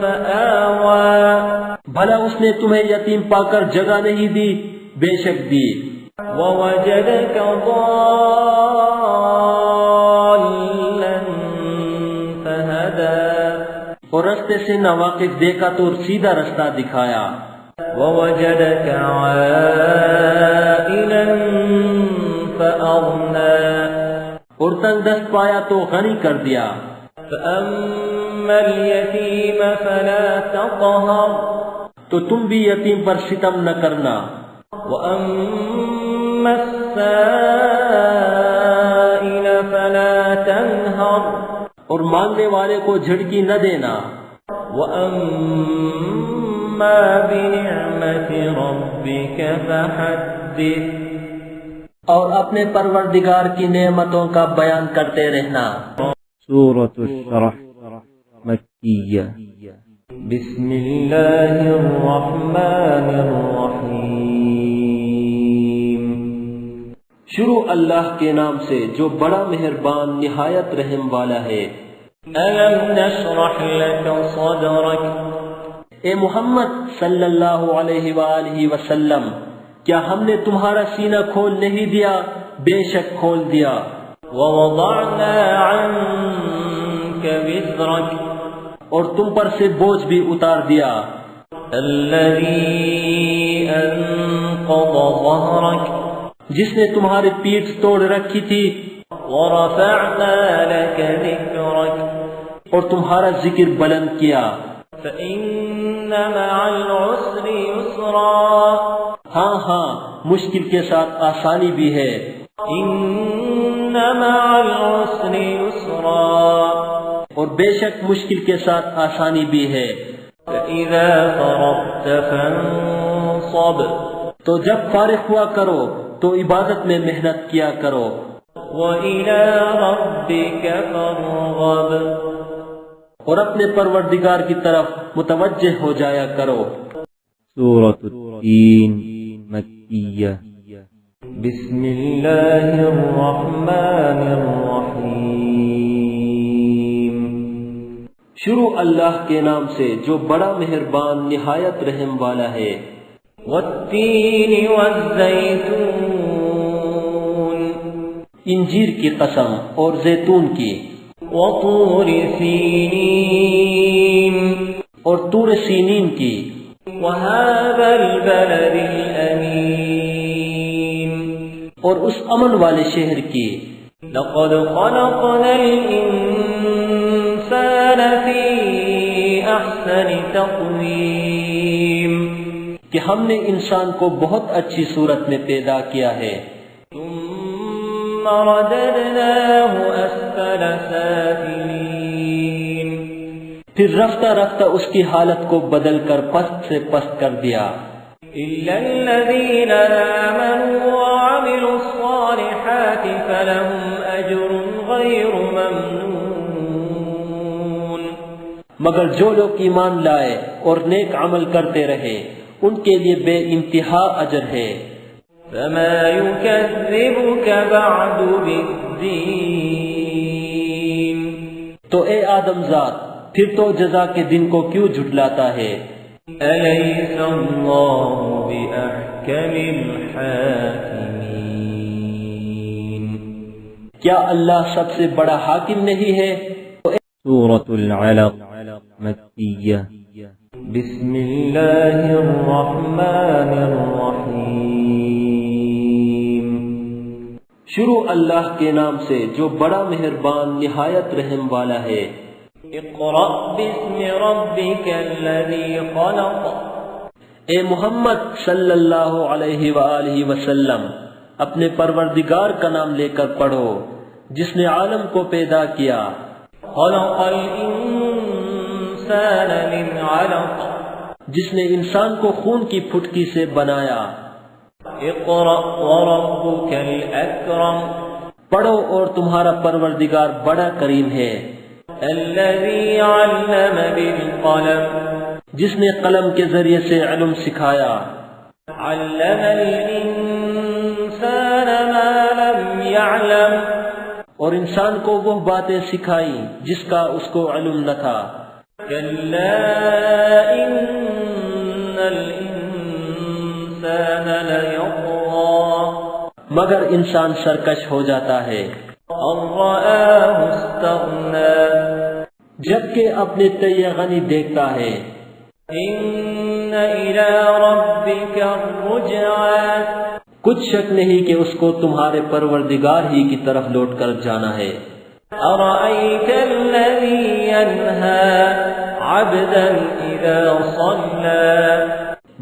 Speaker 2: فَآوَى
Speaker 3: بھلا اس نے تمہیں یتیم پا کر جگہ نہیں دی؟ بے شک دی.
Speaker 2: وَوَجَدَكَ ضَالًّا فَهَدَى
Speaker 3: اور رستے سے ناواقف دیکھا تو سیدھا رستہ دکھایا.
Speaker 2: وَوَجَدَكَ عَائِلًا فَأَغْنَى
Speaker 3: اور تنگ دست پایا تو غنی کر دیا.
Speaker 2: فَأَمَّا الْيَتِيمَ فَلَا تَقْهَرْ
Speaker 3: تو تم بھی یتیم پر ستم نہ کرنا.
Speaker 2: وَأَمَّا السَّائِلَ فَلَا تَنْهَرْ
Speaker 3: اور مانگنے والے کو جھڑکی نہ دینا.
Speaker 2: وَأَمَّا بِنِعْمَةِ رَبِّكَ فَحَدِّثْ
Speaker 3: اور اپنے پروردگار کی نعمتوں کا بیان کرتے رہنا.
Speaker 1: سورة الشرح مکیہ.
Speaker 2: بسم اللہ الرحمن الرحیم.
Speaker 3: شروع اللہ کے نام سے جو بڑا مہربان نہایت رحم والا ہے.
Speaker 2: أَلَمْ نَشْرَحْ لَكَ صَدْرَكَ
Speaker 3: اے محمد صلی اللہ علیہ وآلہ وسلم کیا ہم نے تمہارا سینہ کھول نہیں دیا؟ بے شک کھول دیا.
Speaker 2: وَوَضَعْنَا عَنْكَ وِزْرَكَ
Speaker 3: اور تم پر سے بوجھ بھی اتار دیا.
Speaker 2: الذي أنقض ظهرك
Speaker 3: جس نے تمہاری پیٹھ توڑ رکھی تھی،
Speaker 2: ورفعنا لك ذكرك
Speaker 3: اور تمہارا ذکر بلند کیا،
Speaker 2: فإن مع العسر يسرا
Speaker 3: ہاں ہاں مشکل کے ساتھ آسانی بھی ہے،
Speaker 2: إن مع العسر يسرا
Speaker 3: اور بے شک مشکل کے ساتھ آسانی بھی ہے،
Speaker 2: فإذا فرغت فانصب
Speaker 3: تو جب فارغ ہوا کرو تو عبادت میں محنت کیا کرو،
Speaker 2: وإلى ربك فارغب
Speaker 3: اور اپنے پروردگار کی طرف متوجہ ہو جایا کرو۔
Speaker 1: سورۃ التین مکیہ۔
Speaker 2: بسم اللہ الرحمن الرحیم۔
Speaker 3: شروع اللہ کے نام سے جو بڑا مہربان نہایت رحم والا ہے۔
Speaker 2: والتین والزیتون
Speaker 3: انجیر کی قسم اور زیتون کی،
Speaker 2: وطور سینین
Speaker 3: اور طور سینین کی،
Speaker 2: وهذا البلد الأمين
Speaker 3: اور اس امن والے شہر کی۔
Speaker 2: لقد خلقنا الإنسان في أحسن تقويم
Speaker 3: کہ ہم نے انسان کو بہت اچھی صورت میں پیدا کیا ہے،
Speaker 2: ثم رددناه أسفل سافلين
Speaker 3: پھر رفتہ رفتہ اس کی حالت کو بدل کر پست سے پست کر دیا،
Speaker 2: إلا الذين آمنوا وعملوا الصالحات فلهم أجر غير ممنون
Speaker 3: مگر جو لوگ ایمان لائے اور نیک عمل کرتے رہے ان کے لیے بے انتہا اجر ہے۔
Speaker 2: فما يكذبك بعد بالدين
Speaker 3: تو اے آدم ذات پھر تو جزا کے دن کو کیوں جھٹلاتا ہے؟
Speaker 2: أليس الله بأحكم الحاكمين
Speaker 3: کیا اللہ سب سے بڑا حاکم نہیں ہے؟
Speaker 1: سورۃ العلق مکیہ۔
Speaker 2: بسم الله الرحمن الرحيم۔
Speaker 3: شروع اللہ کے نام سے جو بڑا مہربان نہایت رحم والا ہے۔
Speaker 2: اقرأ باسم ربك الذي خلق
Speaker 3: اے محمد صلی اللہ علیہ وآلہ وسلم اپنے پروردگار کا نام لے کر پڑھو جس نے عالم کو پیدا کیا۔
Speaker 2: خلق الإنسان من علق
Speaker 3: جس نے انسان کو خون کی پھٹکی سے بنایا۔
Speaker 2: اقرأ وربك الأكرم
Speaker 3: پڑھو اور تمہارا پروردگار بڑا کریم ہے۔
Speaker 2: الذي علم بالقلم
Speaker 3: جس نے قلم کے ذریعے سے علم سکھایا۔
Speaker 2: علم الإنسان ما لم يعلم
Speaker 3: اور انسان کو وہ باتیں سکھائیں جس کا اس کو علم نہ تھا۔
Speaker 2: كلا إن الإنسان ليطغى
Speaker 3: مگر انسان سرکش ہو جاتا ہے
Speaker 2: أن رآه استغنى
Speaker 3: جبکہ اپنے تیہ غنی دیکھتا ہے۔
Speaker 2: إن إلى ربك الرجعى
Speaker 3: کچھ شک نہیں کہ اس کو تمہارے پروردگار ہی کی طرف لوٹ کر جانا ہے۔
Speaker 2: أرأيت الذي ينهى عبدا إذا صلى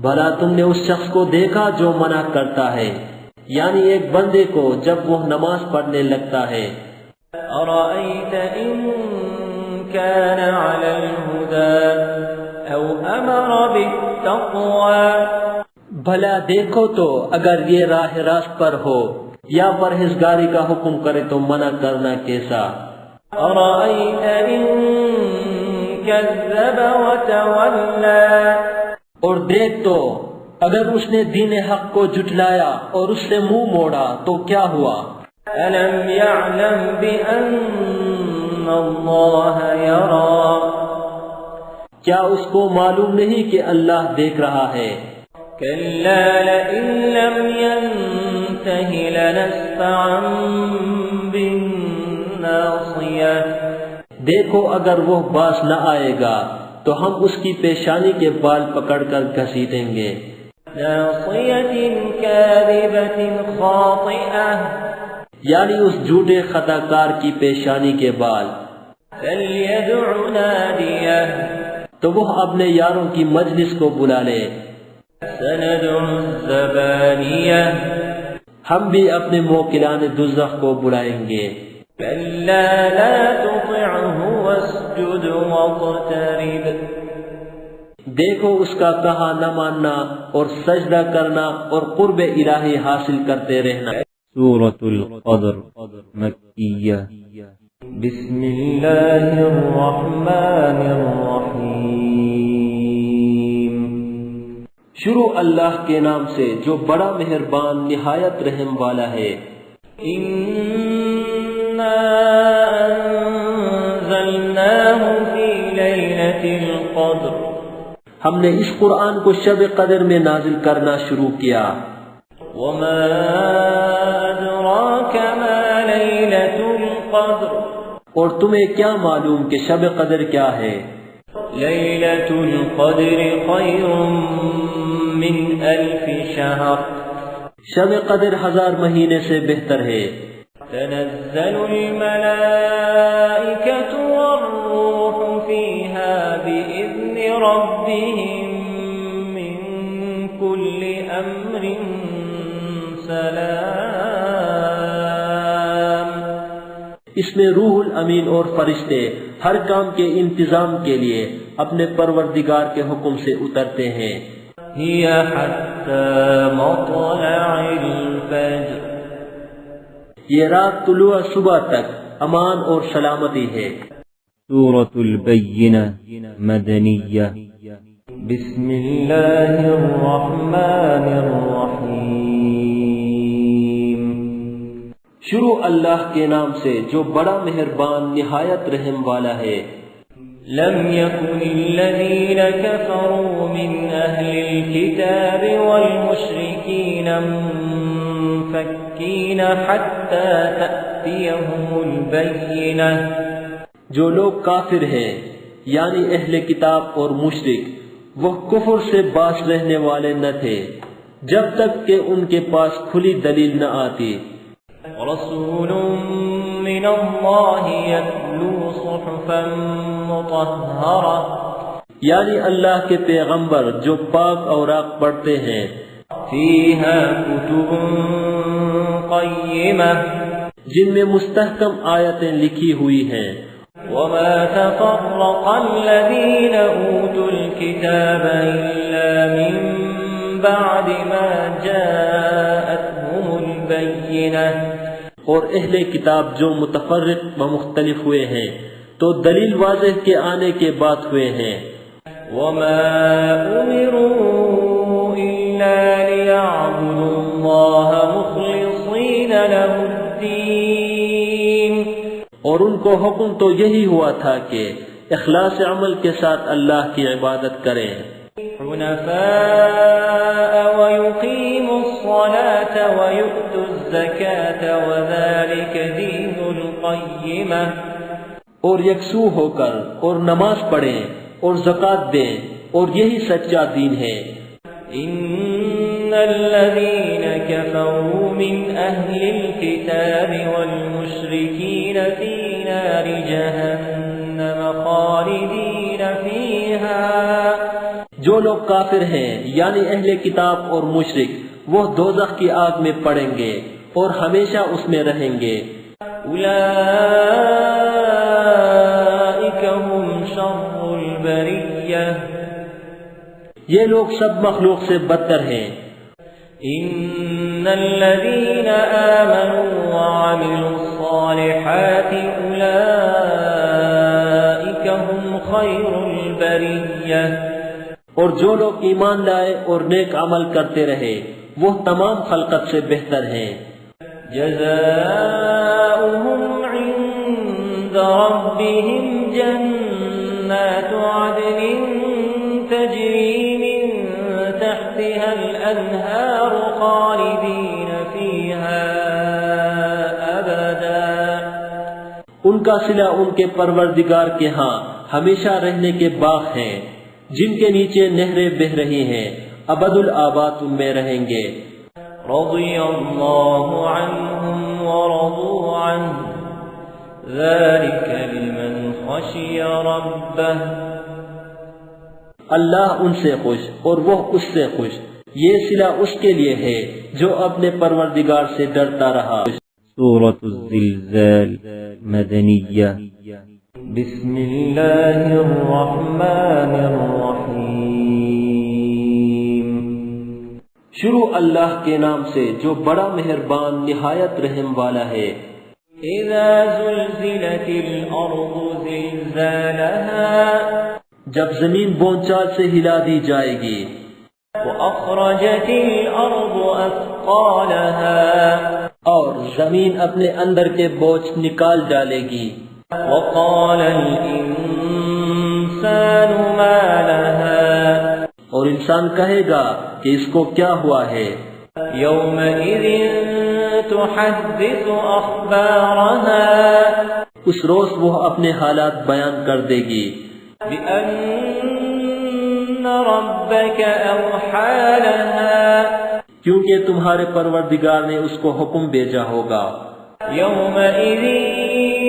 Speaker 3: بھلا تم نے اس شخص کو دیکھا جو منع کرتا ہے، یعنی ایک بندے کو جب وہ نماز پڑھنے لگتا ہے۔
Speaker 2: أرأيت إن كان على الهدى أو أمر بالتقوى
Speaker 3: بھلا دیکھو تو اگر یہ راہ راست پر ہو یا پرہیزگاری کا حکم کرے تو منع کرنا کیسا؟
Speaker 2: أرأيت إن كذب وتولى
Speaker 3: اور دیکھ تو اگر اس نے دین حق کو جھٹلایا اور اس سے منہ موڑا تو کیا ہوا؟
Speaker 2: ألم يعلم بأن الله يرى
Speaker 3: کیا اس کو معلوم نہیں کہ اللہ دیکھ رہا ہے؟
Speaker 2: كلا لئن لم ينته لنسفعا بالناصية
Speaker 3: دیکھو اگر وہ باز نہ آئے گا تو ہم اس کی پیشانی کے بال پکڑ کر گھسیٹیں گے۔
Speaker 2: ناصية كاذبة خاطئة
Speaker 3: یعنی اس جھوٹے خطا کار کی پیشانی کے بال۔
Speaker 2: فليدع ناديه
Speaker 3: تو وہ اپنے یاروں کی مجلس کو بلا لے۔
Speaker 2: سندع الزبانية
Speaker 3: ہم بھی اپنے موکلان دوزخ کو بلائیں گے۔
Speaker 2: كلا لا تطعه واسجد واقترب
Speaker 3: دیکھو اس کا کہا نہ ماننا اور سجدہ کرنا اور قرب الہی حاصل کرتے رہنا۔
Speaker 1: سورة القدر مکیہ۔
Speaker 2: بسم اللہ الرحمن الرحیم
Speaker 3: شروع اللہ کے نام سے جو بڑا مہربان نہایت رحم والا ہے۔
Speaker 2: انا انزلناه في ليلة القدر
Speaker 3: ہم نے اس قرآن کو شب قدر میں نازل کرنا شروع کیا۔
Speaker 2: وما أدراك ما ليلة القدر
Speaker 3: اور تمہیں کیا معلوم کہ شب قدر کیا ہے؟
Speaker 2: ليلة القدر خير من 1000 شهر
Speaker 3: شب قدر 1000 مہینے سے بہتر ہے۔
Speaker 2: تنزل الملائكة والروح فيها بإذن ربهم من كل أمر سلام
Speaker 3: اس میں روح الامین اور فرشتے ہر کام کے انتظام کے لیے اپنے پروردگار کے حکم سے اترتے ہیں۔
Speaker 2: هي حتى مطلع الفجر
Speaker 3: یہ رات طلوع صبح تک امان اور سلامتی ہے۔
Speaker 1: سورة البينة مدنیہ۔
Speaker 2: بسم اللہ الرحمن الرحیم
Speaker 3: شروع اللہ کے نام سے جو بڑا مہربان نہایت رحم والا ہے۔
Speaker 2: لم يكن الذين كفروا من أهل الكتاب والمشركين منفكين حتى تأتيهم البينة
Speaker 3: جو لوگ کافر ہیں یعنی اہل کتاب اور مشرک وہ کفر سے باز رہنے والے نہ تھے جب تک کہ ان کے پاس کھلی دلیل نہ آتی۔
Speaker 2: رسول من اللہ یتلو صحفا مطہرہ
Speaker 3: یعنی اللہ کے پیغمبر جو پاک اوراق پڑھتے ہیں۔
Speaker 2: فیہا کتب قیمہ
Speaker 3: جن میں مستحکم آیتیں لکھی ہوئی ہیں۔
Speaker 2: وما تفرق الذين اوتوا الكتاب الا من بعد ما جاءتهم البينة
Speaker 3: اور اہل کتاب جو متفرق و مختلف ہوئے ہیں تو دلیل واضح کے آنے کے بعد ہوئے ہیں۔
Speaker 2: وما امروا الا ليعبدوا الله مخلصين له الدين
Speaker 3: اور ان کو حکم تو یہی ہوا تھا کہ اخلاص عمل کے ساتھ اللہ کی عبادت کریں۔
Speaker 2: حنفاء ويقيموا الصلاة ويؤتوا الزكاة وذلك دين القيمة
Speaker 3: اور یکسو ہو کر اور نماز پڑھیں اور زکوٰۃ دیں اور یہی سچا دین ہے۔
Speaker 2: ان الذين كفروا من اهل الكتاب والمشركين في نار جهنم خالدين فيها
Speaker 3: جو لوگ کافر ہیں یعنی اہل کتاب اور مشرک وہ دوزخ کی آگ میں پڑیں گے اور ہمیشہ اس میں رہیں گے۔
Speaker 2: اولئك هم شر البرية
Speaker 3: یہ لوگ سب مخلوق سے بدتر ہیں۔
Speaker 2: ان الذين آمنوا وعملوا الصالحات اولئك هم خير البرية
Speaker 3: اور جو لوگ ایمان لائے اور نیک عمل کرتے رہے وہ تمام خلقت سے بہتر ہیں۔
Speaker 2: جزاؤهم عند ربهم جنات عدن تجري من تحتها الأنهار خالدين فيها أبدا
Speaker 3: ان کا صلہ ان کے پروردگار کے ہاں
Speaker 1: ہمیشہ رہنے کے باغ ہیں جن کے نیچے نہریں بہ رہی ہیں، ابد الآباد ان میں رہیں گے۔
Speaker 2: رضی اللہ عنہم ورضوا عنہ ذلک لمن خشی ربہ،
Speaker 1: اللہ ان سے خوش اور وہ اس سے خوش، یہ صلہ اس کے لیے ہے جو اپنے پروردگار سے ڈرتا رہا۔ سورۃ الزلزال مدنیہ۔
Speaker 2: بسم اللہ الرحمن الرحیم،
Speaker 1: شروع اللہ کے نام سے جو بڑا مہربان نہایت رحم والا ہے۔
Speaker 2: اذا زلزلت الارض زلزالها،
Speaker 1: جب زمین بونچال سے ہلا دی جائے گی۔
Speaker 2: واخرجت الارض اثقالها،
Speaker 1: اور زمین اپنے اندر کے بوجھ نکال ڈالے گی۔
Speaker 2: وقال الانسان ما لها،
Speaker 1: اور انسان کہے گا کہ اس کو کیا ہوا ہے۔
Speaker 2: یومئذ تحدث اخبارها،
Speaker 1: اس روز وہ اپنے حالات بیان کر دے گی۔
Speaker 2: بأن ربك اوحى لها،
Speaker 1: کیونکہ تمہارے پروردگار نے اس کو حکم بھیجا ہوگا۔
Speaker 2: یومئذ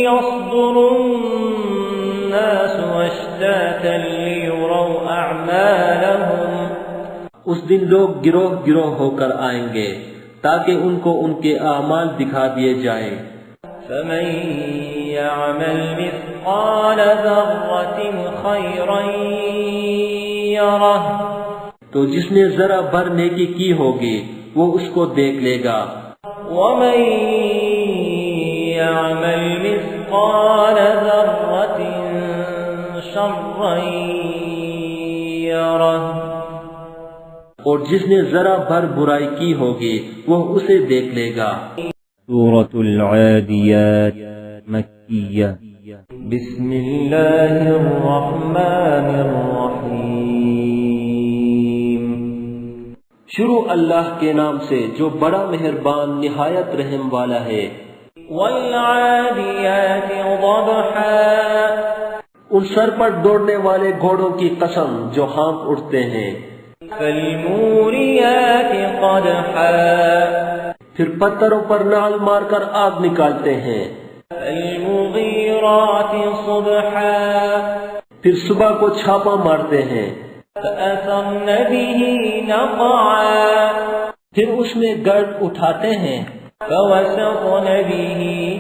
Speaker 2: يصدر الناس اشتاتا ليروا اعمالهم،
Speaker 1: اس دن لوگ گروہ گروہ ہو کر آئیں گے تاکہ ان کو ان کے اعمال دکھا دیے جائیں۔
Speaker 2: فمن يعمل مثقال ذرة خيرا يره،
Speaker 1: تو جس نے ذرا بھر نیکی کی ہوگی وہ اس کو دیکھ لے گا۔
Speaker 2: ومن يعمل مثقال ذرة شرا يره،
Speaker 1: اور جس نے ذرا بھر برائی کی ہوگی وہ اسے دیکھ لے گا۔ سورۃ العادیات مکیہ۔
Speaker 2: بسم اللہ الرحمن الرحیم،
Speaker 1: شروع اللہ کے نام سے جو بڑا مہربان نہایت رحم والا ہے۔
Speaker 2: والعادیات ضبحا،
Speaker 1: ان سر پر دوڑنے والے گھوڑوں کی قسم جو ہانپ اٹھتے ہیں۔
Speaker 2: فالموریات قدحا،
Speaker 1: پھر پتھروں پر نال مار کر آگ نکالتے ہیں۔
Speaker 2: فالمغیرات صبحا،
Speaker 1: پھر صبح کو چھاپا مارتے ہیں۔
Speaker 2: فأثرن به نقعا،
Speaker 1: پھر اس میں گرد اٹھاتے ہیں۔
Speaker 2: فوسطن به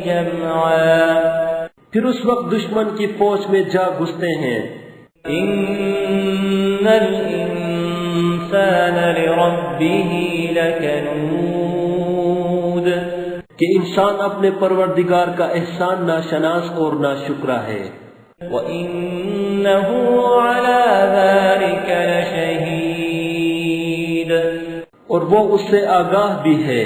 Speaker 2: جمعا،
Speaker 1: پھر اس وقت دشمن کی فوج میں جا گھستے ہیں۔
Speaker 2: ان الانسان لربه لکنود،
Speaker 1: کہ انسان اپنے پروردگار کا احسان ناشناس اور ناشکرہ ہے۔
Speaker 2: وَإِنَّهُ عَلَى ذَلِكَ لَشَهِيدٌ،
Speaker 1: اور وہ اس سے آگاہ بھی ہے۔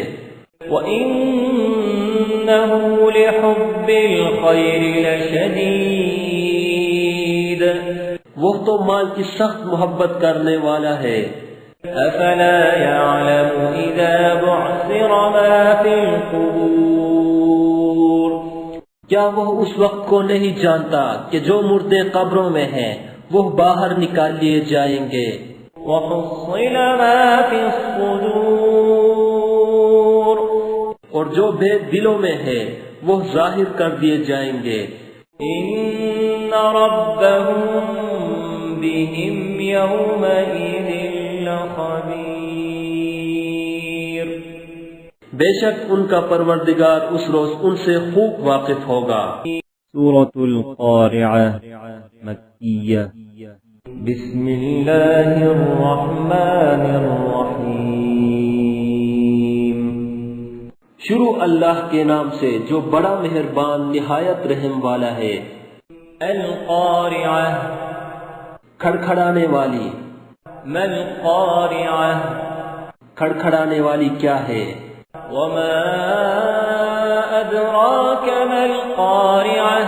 Speaker 2: وَإِنَّهُ لِحُبِّ الْخَيْرِ لَشَدِيدٌ،
Speaker 1: وہ تو مال کی سخت محبت کرنے والا ہے۔
Speaker 2: أَفَلَا يَعْلَمُ إِذَا بُعْثِرَ مَا فِي الْقُبُورِ،
Speaker 1: کیا وہ اس وقت کو نہیں جانتا کہ جو مردے قبروں میں ہیں وہ باہر نکال لیے جائیں گے۔
Speaker 2: وَحُصِّلَ مَا فِي الصُّدُورِ،
Speaker 1: اور جو بھید دلوں میں ہے وہ ظاہر کر دیے جائیں گے۔
Speaker 2: إِنَّ رَبَّهُم بِهِمْ يَوْمَئِذٍ لَخَبِيرٌ،
Speaker 1: بے شک ان کا پروردگار اس روز ان سے خوب واقف ہوگا۔ سورۃ القارعہ مکیہ۔
Speaker 2: بسم اللہ الرحمن الرحیم،
Speaker 1: شروع اللہ کے نام سے جو بڑا مہربان نہایت رحم والا ہے۔
Speaker 2: القارعہ،
Speaker 1: کھڑکھڑانے والی۔
Speaker 2: ما القارعہ،
Speaker 1: کھڑکھڑانے والی کیا ہے؟
Speaker 2: وما ادراک ما القارعہ،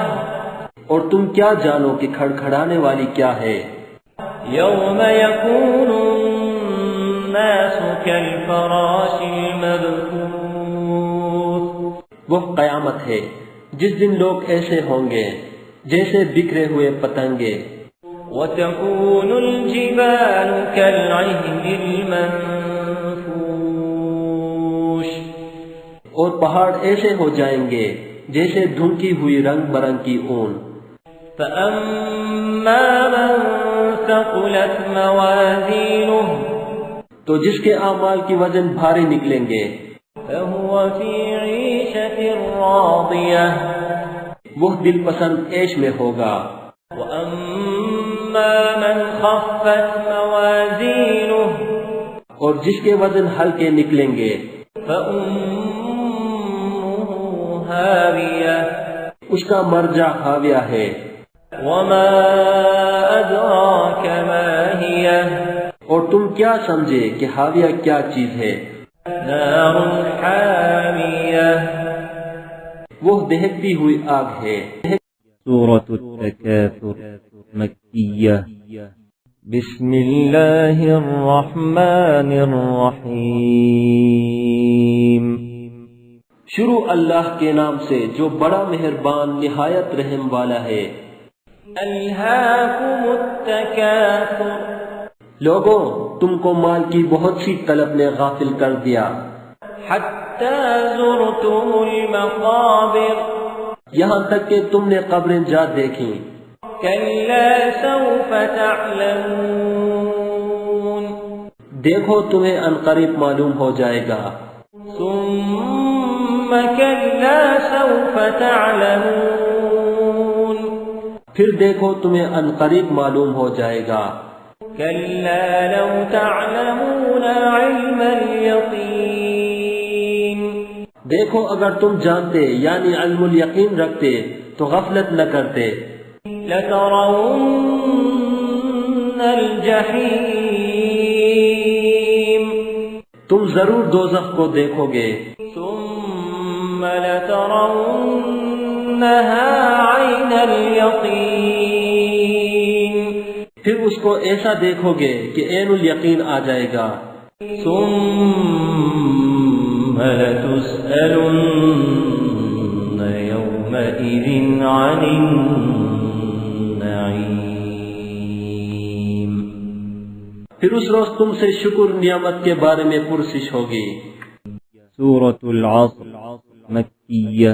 Speaker 1: اور تم کیا جانو کہ کھڑکھڑانے والی کیا ہے؟
Speaker 2: یوم یکون الناس کالفراش المبثوث،
Speaker 1: وہ قیامت ہے جس دن لوگ ایسے ہوں گے
Speaker 3: جیسے بکھرے ہوئے پتنگے.
Speaker 2: وتكون الجبال كالعهن المنفوش
Speaker 3: اور پہاڑ ایسے ہو جائیں گے جیسے دھنکی ہوئی رنگ برنگ کی اون.
Speaker 2: فأما من ثقلت موازينه
Speaker 3: تو جس کے اعمال کی وزن بھاری نکلیں گے
Speaker 2: فهو في عيشة راضية
Speaker 3: وہ دل پسند عیش میں ہوگا.
Speaker 2: وأما من خفت موازينه
Speaker 3: اور جس کے وزن ہلکے نکلیں گے
Speaker 2: فأمه هاوية
Speaker 3: اس کا مرجع حاویہ ہے.
Speaker 2: وما أدراك ما هي
Speaker 3: اور تم کیا سمجھے کہ حاویہ کیا چیز ہے؟
Speaker 2: نار حامیہ
Speaker 3: وہ دہکتی ہوئی آگ ہے.
Speaker 1: سورة التكاثر مكية. بسم الله الرحمن الرحيم.
Speaker 3: شروع اللہ کے نام سے جو بڑا مہربان نہایت رحم والا ہے.
Speaker 2: الہاکم التکاثر
Speaker 3: لوگوں تم کو مال کی بہت سی طلب نے غافل کر دیا
Speaker 2: حتی زرتم المقابر
Speaker 3: یہاں تک کہ تم نے قبریں جا دیکھیں.
Speaker 2: کلا سوف تعلمون
Speaker 3: دیکھو تمہیں عنقریب معلوم ہو جائے گا.
Speaker 2: ثم کلا سوف تعلمون
Speaker 3: پھر دیکھو تمہیں عنقریب معلوم ہو جائے گا.
Speaker 2: کلا لو تعلمون علم الیقین
Speaker 3: دیکھو اگر تم جانتے یعنی علم الیقین رکھتے تو غفلت نہ کرتے.
Speaker 2: لترون الجحیم
Speaker 3: تم ضرور دوزخ کو دیکھو گے.
Speaker 2: ثم لترونها عین الیقین
Speaker 3: پھر اس کو ایسا دیکھو گے کہ عین الیقین آ جائے گا.
Speaker 2: ثم لتسألن يومئذ عن النعیم
Speaker 3: پھر اس روز تم سے شکر نعمت کے بارے میں پرسش ہوگی.
Speaker 1: سورة العصر مكية.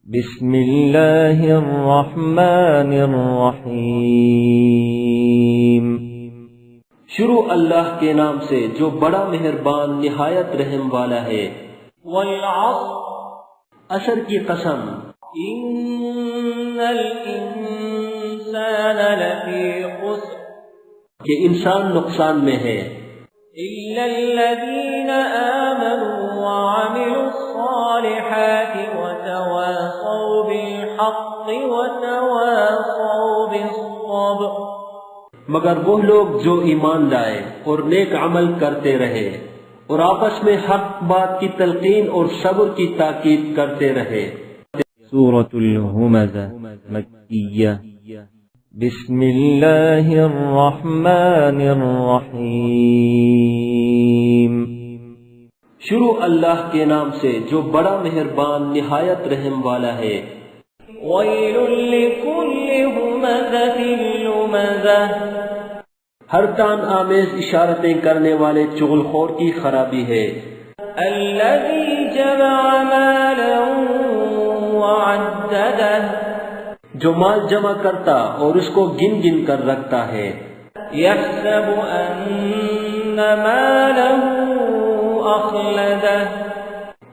Speaker 1: بسم الله الرحمن الرحيم.
Speaker 3: شروع اللہ کے نام سے جو بڑا مہربان نہایت رحم والا ہے.
Speaker 2: والعصر
Speaker 3: عصر کی قسم
Speaker 2: ان الانسان لفی خسر
Speaker 3: کہ انسان نقصان میں ہے
Speaker 2: الا الذین آمنوا وعملوا الصالحات وتواصوا بالحق وتواصوا بالصبر
Speaker 3: مگر وہ لوگ جو ایمان لائے اور نیک عمل کرتے رہے اور آپس میں حق بات کی تلقین اور صبر کی تاکید کرتے رہے.
Speaker 1: سورة الهمزة مكية. بسم الله الرحمن الرحيم.
Speaker 3: شروع اللہ کے نام سے جو بڑا مہربان نہایت رحم والا ہے.
Speaker 2: ویل لکل ہمزة لمزة
Speaker 3: ہر کان آمیز اشارتیں کرنے والے چغل خور کی خرابی ہے.
Speaker 2: الذی جمع مالا وعدده
Speaker 3: جو مال جمع کرتا اور اس کو گن گن کر رکھتا ہے.
Speaker 2: یحسب ان ماله اخلده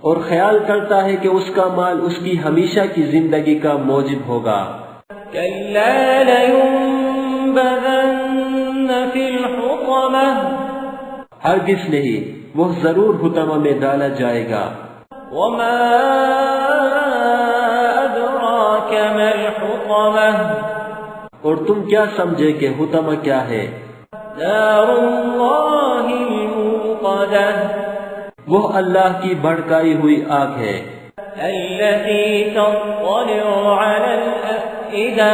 Speaker 3: اور خیال کرتا ہے کہ اس کا مال اس کی ہمیشہ کی زندگی کا موجب ہوگا.
Speaker 2: کلا لینبذن فی الحطمہ
Speaker 3: ہرگز نہیں وہ ضرور حطمہ میں ڈالا جائے گا.
Speaker 2: وما ادراک ما الحطمہ
Speaker 3: اور تم کیا سمجھے کہ حطمہ کیا ہے؟
Speaker 2: نار اللہ الموقدہ
Speaker 3: وہ اللہ کی بھڑکائی ہوئی آگ ہے.
Speaker 2: التي تطلع على الأفئدة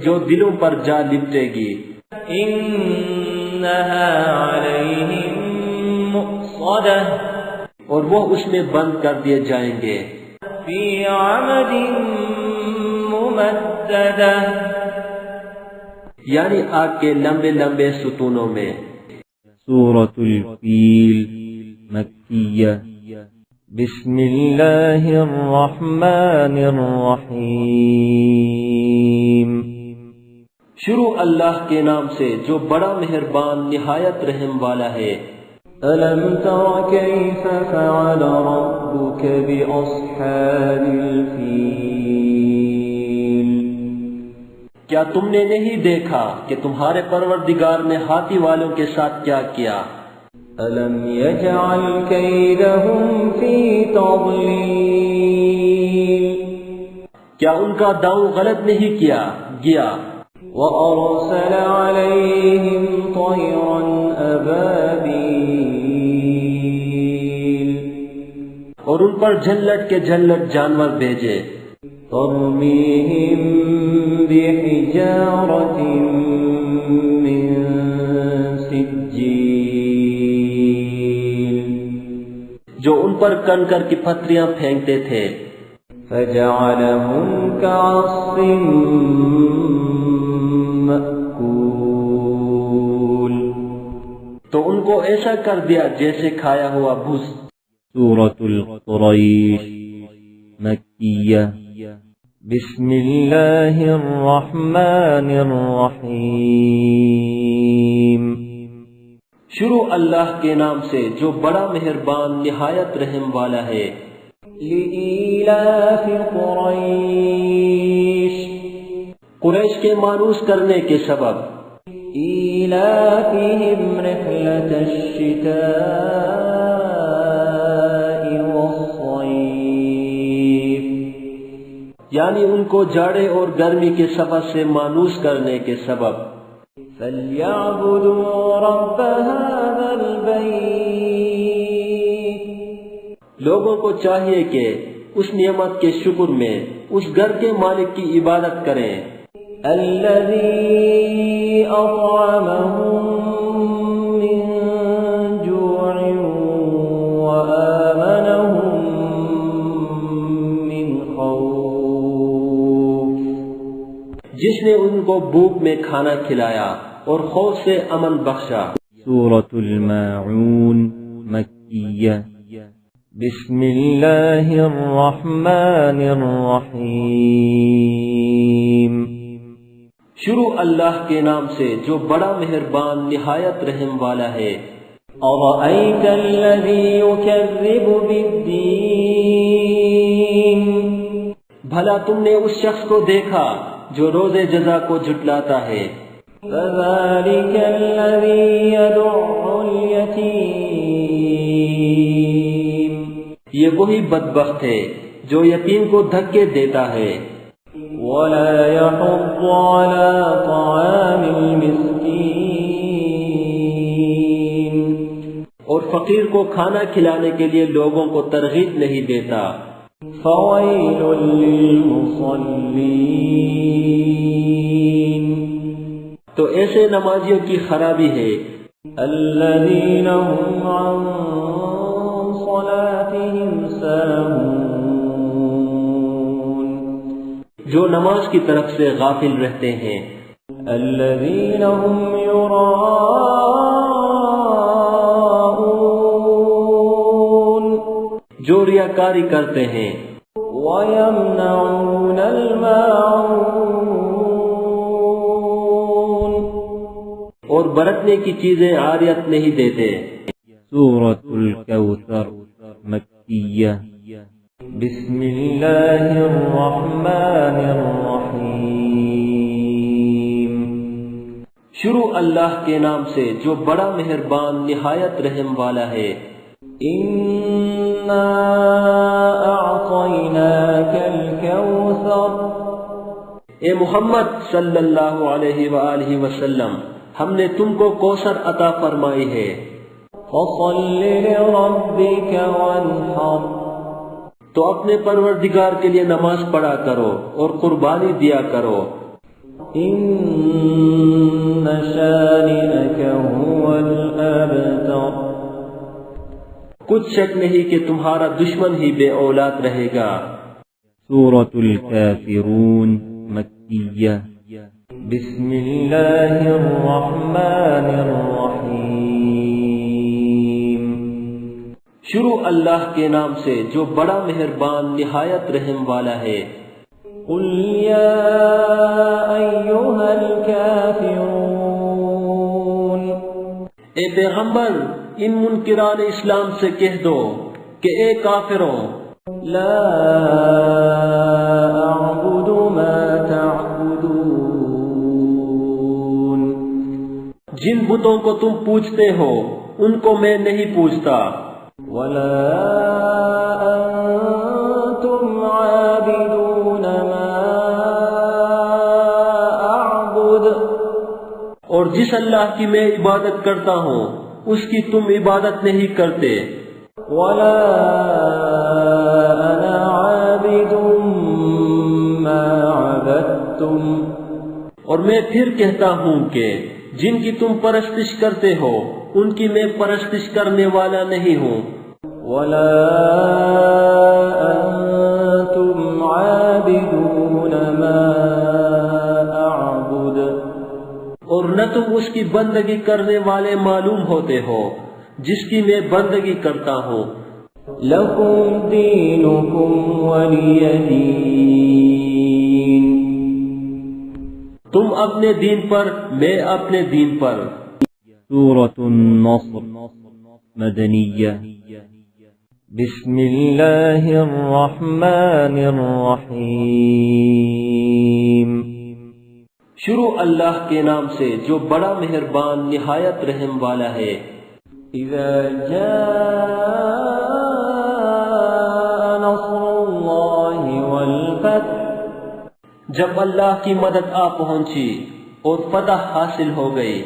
Speaker 3: جو دلوں پر جا لپٹے گی.
Speaker 2: إنها عليهم مؤصدة
Speaker 3: اور وہ اس میں بند کر دیے جائیں گے.
Speaker 2: في عمد ممددة ممددة
Speaker 3: یعنی آگ کے لمبے لمبے ستونوں میں.
Speaker 1: سورة الفیل مکیہ. بسم اللہ الرحمن الرحیم.
Speaker 3: شروع اللہ کے نام سے جو بڑا مہربان نہایت رحم والا ہے.
Speaker 2: ألم تر كيف فعل ربك بأصحاب الفيل
Speaker 3: کیا تم نے نہیں دیکھا کہ تمہارے پروردگار نے ہاتھی والوں کے ساتھ کیا کیا؟
Speaker 2: ألم يجعل كيدهم في تضليل
Speaker 3: کیا ان کا داؤں غلط نہیں کیا گیا؟
Speaker 2: وأرسل عليهم طيرا أبابيل
Speaker 3: اور ان پر جھلٹ کے جھلٹ جانور بھیجے.
Speaker 2: ترميهم بحجارة من سجيل
Speaker 3: جو ان پر کنکر کی پتھریاں پھینکتے تھے.
Speaker 2: فجعلهم كعصف مأكول
Speaker 3: تو ان کو ایسا کر دیا جیسے کھایا ہوا بھوس.
Speaker 1: سورة القریش مکیہ. بسم اللہ الرحمن الرحیم.
Speaker 3: شروع اللہ کے نام سے جو بڑا مہربان نہایت رحم والا ہے.
Speaker 2: لإيلاف قريش
Speaker 3: قریش کے مانوس کرنے کے سبب.
Speaker 2: إيلافهم رحلة الشتاء والصيف
Speaker 3: یعنی ان کو جاڑے اور گرمی کے سفر سے مانوس کرنے کے سبب.
Speaker 2: فليعبدوا رب هذا البيت
Speaker 3: لوگوں کو چاہیے کہ اس نعمت کے شکر میں اس گھر کے مالک کی عبادت کریں.
Speaker 2: الذي أطعمهم من جوع وآمنهم من خوف
Speaker 3: جس نے ان کو بھوک میں کھانا کھلایا اور خوف سے امن بخشا.
Speaker 1: سورة الماعون مکیہ. بسم اللہ الرحمن الرحیم.
Speaker 3: شروع اللہ کے نام سے جو بڑا مہربان نہایت رحم والا ہے.
Speaker 2: أرأيت الذي يكذب بالدين
Speaker 3: بھلا تم نے اس شخص کو دیکھا جو روز جزا کو جھٹلاتا ہے.
Speaker 2: فذلك الذي يدع اليتيم
Speaker 3: یہ وہی بدبخت ہے جو یتیم کو دھکے دیتا ہے.
Speaker 2: ولا يحض على طعام المسكين
Speaker 3: اور فقیر کو کھانا کھلانے کے لیے لوگوں کو ترغیب نہیں دیتا.
Speaker 2: فويل للمصلين
Speaker 3: تو ایسے نمازیوں کی خرابی ہے.
Speaker 2: الذين هم عن صلاتهم ساهون
Speaker 3: جو نماز کی طرف سے غافل رہتے ہیں.
Speaker 2: الذين هم يراءون
Speaker 3: جو ریاکاری کرتے ہیں.
Speaker 2: ويمنعون الماعون
Speaker 3: اور برتنے کی چیزیں عاریت نہیں دیتے.
Speaker 1: سورة الكوثر مکیہ. بسم اللہ الرحمن الرحیم.
Speaker 3: شروع اللہ کے نام سے جو بڑا مہربان نہایت رحم والا ہے.
Speaker 2: إنا أعطيناك الكوثر
Speaker 3: اے محمد صلی اللہ علیہ وآلہ وسلم ہم نے تم کو کوثر عطا فرمائی ہے.
Speaker 2: فصل لربك وانحر
Speaker 3: تو اپنے پروردگار کے لیے نماز پڑھا کرو اور قربانی دیا کرو.
Speaker 2: إن شانئك هو الأبتر
Speaker 3: کچھ شک نہیں کہ تمہارا دشمن ہی بے اولاد رہے گا.
Speaker 1: سورة الكافرون مكية.
Speaker 2: بسم الله الرحمن الرحيم.
Speaker 3: شروع اللہ کے نام سے جو بڑا مہربان نہایت رحم والا ہے.
Speaker 2: قل يا أيها الكافرون.
Speaker 3: اے پیغمبر ان منکران اسلام سے کہہ دو کہ اے کافروں،
Speaker 2: لا أعبد ما تعبدون.
Speaker 3: جن بتوں کو تم پوجتے ہو ان کو میں نہیں پوجتا،
Speaker 2: ولا أنتم عابدون ما أعبد.
Speaker 3: اور جس اللہ کی میں عبادت کرتا ہوں اس کی تم عبادت نہیں کرتے،
Speaker 2: ولا أنا عابد ما عبدتم.
Speaker 3: اور میں پھر کہتا ہوں کہ جن کی تم پرستش کرتے ہو ان کی میں پرستش کرنے والا نہیں ہوں،
Speaker 2: ولا أنتم عابدون ما أعبد.
Speaker 3: اور نہ تم اس کی بندگی کرنے والے معلوم ہوتے ہو جس کی میں بندگی کرتا ہوں.
Speaker 2: لكم دينكم ولي دين.
Speaker 3: تم اپنے دین پر میں اپنے دین پر.
Speaker 1: سورة النصر مدنية.
Speaker 2: بسم الله الرحمن الرحيم.
Speaker 3: شروع اللہ کے نام سے جو بڑا مہربان نہایت رحم والا ہے.
Speaker 2: إذا جاء نصر الله والفتح.
Speaker 3: جب اللہ کی مدد آ پہنچی اور فتح حاصل ہو گئی.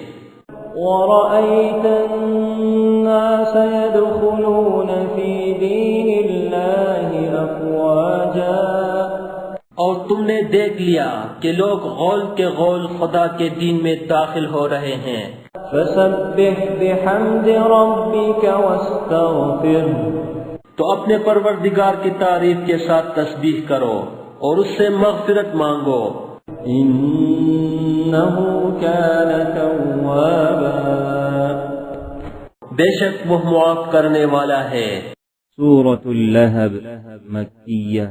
Speaker 2: ورأيت الناس يدخلون في دين الله أفواجا.
Speaker 3: اور تم نے دیکھ لیا کہ لوگ غول کے غول خدا کے دین میں داخل ہو رہے ہیں.
Speaker 2: فسبح بحمد ربك واستغفره.
Speaker 3: تو اپنے پروردگار کی تعریف کے ساتھ تسبیح کرو اور اس سے مغفرت مانگو،
Speaker 2: إنه كان توابا.
Speaker 3: بے شک وہ معاف کرنے والا ہے.
Speaker 1: سورة اللهب مكية.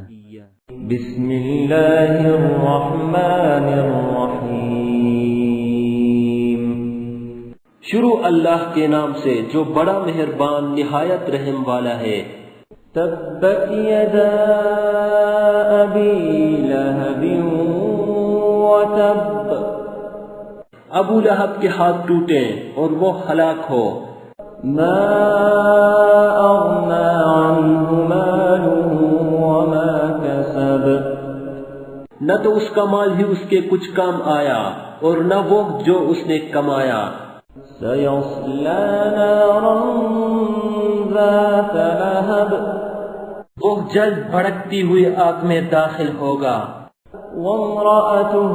Speaker 2: بسم الله الرحمن الرحيم.
Speaker 3: شروع اللہ کے نام سے جو بڑا مہربان نہایت رحم والا ہے.
Speaker 2: تبت يدا أبي لهب وتب.
Speaker 3: ابو لہب کے ہاتھ ٹوٹے اور وہ ہلاک ہو.
Speaker 2: ما أغنى عنه ماله وما كسب.
Speaker 3: نہ تو اس کا مال ہی اس کے کچھ کام آیا اور نہ وہ جو اس نے کمایا.
Speaker 2: سيصلى نارا ذات لهب.
Speaker 3: وہ جلد بھڑکتی ہوئی آگ میں داخل ہوگا.
Speaker 2: وامرأته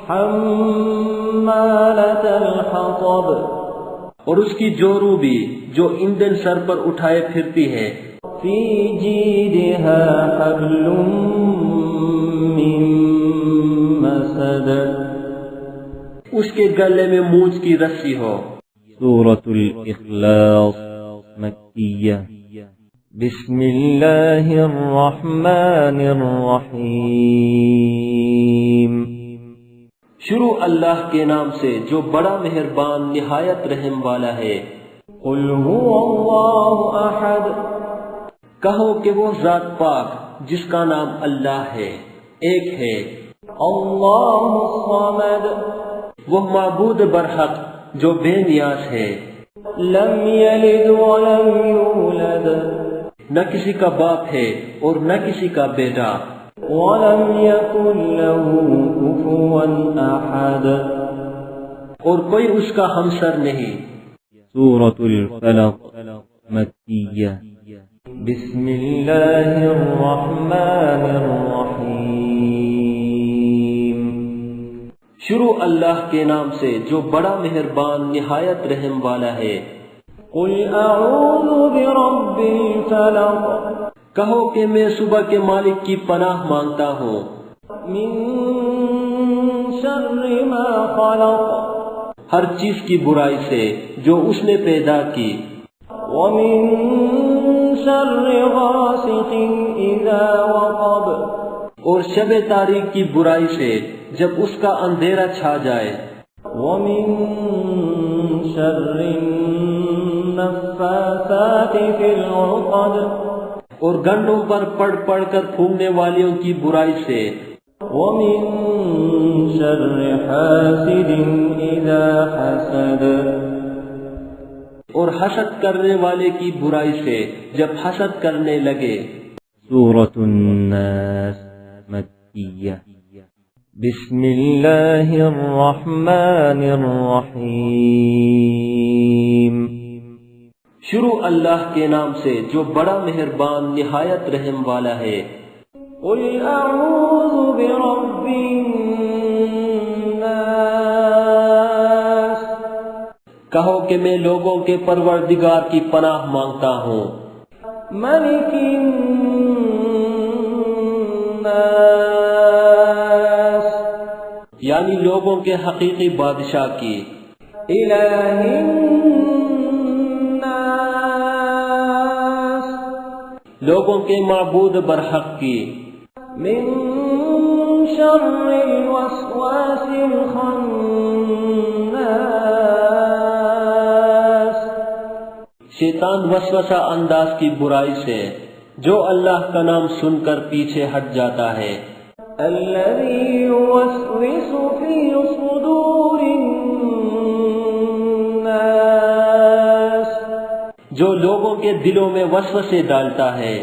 Speaker 2: حمالة الحطب.
Speaker 3: اور اس کی جورو بھی جو ایندھن سر پر اٹھائے پھرتی ہے.
Speaker 2: في جيدها حبل من مسد.
Speaker 3: اس کے گلے میں مونج کی رسی ہو.
Speaker 1: سورة الإخلاص مكية.
Speaker 2: بسم الله الرحمن الرحيم.
Speaker 3: شروع اللہ کے نام سے جو بڑا مہربان نہایت رحم والا ہے.
Speaker 2: قل هو الله أحد.
Speaker 3: کہو کہ وہ ذات پاک جس کا نام اللہ ہے ایک ہے.
Speaker 2: الله الصمد.
Speaker 3: وہ معبود برحق جو بے نیاز ہے.
Speaker 2: لم يلد ولم يولد.
Speaker 3: نہ کسی کا باپ ہے اور نہ کسی کا بیٹا.
Speaker 2: ولم يكن له كفوا أحد.
Speaker 1: اور کوئی اس کا ہمسر نہیں. سورة الفلق مکیہ.
Speaker 2: بسم اللہ الرحمن الرحیم.
Speaker 3: شروع اللہ کے نام سے جو بڑا مہربان نہایت رحم والا ہے.
Speaker 2: قل اعوذ برب الفلق.
Speaker 3: کہو کہ میں صبح کے مالک کی پناہ مانگتا ہوں.
Speaker 2: من شر ما خلق
Speaker 3: ہر چیز کی برائی سے جو اس نے پیدا کی،
Speaker 2: ومن شر غاسق اذا وقب
Speaker 3: اور شب تاریک کی برائی سے جب اس کا اندھیرا چھا جائے،
Speaker 2: ومن شر النفاثات في العقد
Speaker 3: اور گنڈوں پر پڑھ پڑھ کر پھونکنے والیوں کی برائی سے،
Speaker 2: ومن شر حاسد اذا حسد
Speaker 3: اور حسد کرنے والے کی برائی سے جب حسد کرنے لگے۔
Speaker 1: سورة الناس مکیہ بسم اللہ الرحمن الرحیم
Speaker 3: شروع اللہ کے نام سے جو بڑا مہربان نہایت رحم والا ہے۔
Speaker 2: قل اعوذ برب الناس
Speaker 3: کہو کہ میں لوگوں کے پروردگار کی پناہ مانگتا ہوں،
Speaker 2: ملک الناس
Speaker 3: یعنی لوگوں کے حقیقی بادشاہ کی،
Speaker 2: الہ الناس
Speaker 3: لوگوں کے معبود برحق کی،
Speaker 2: من شر الوسواس الخناس
Speaker 3: شیطان وسوسہ انداز کی برائی سے جو اللہ کا نام سن کر پیچھے ہٹ جاتا ہے،
Speaker 2: الذي يوسوس في صدور الناس
Speaker 3: جو لوگوں کے دلوں میں وسوسے ڈالتا ہے،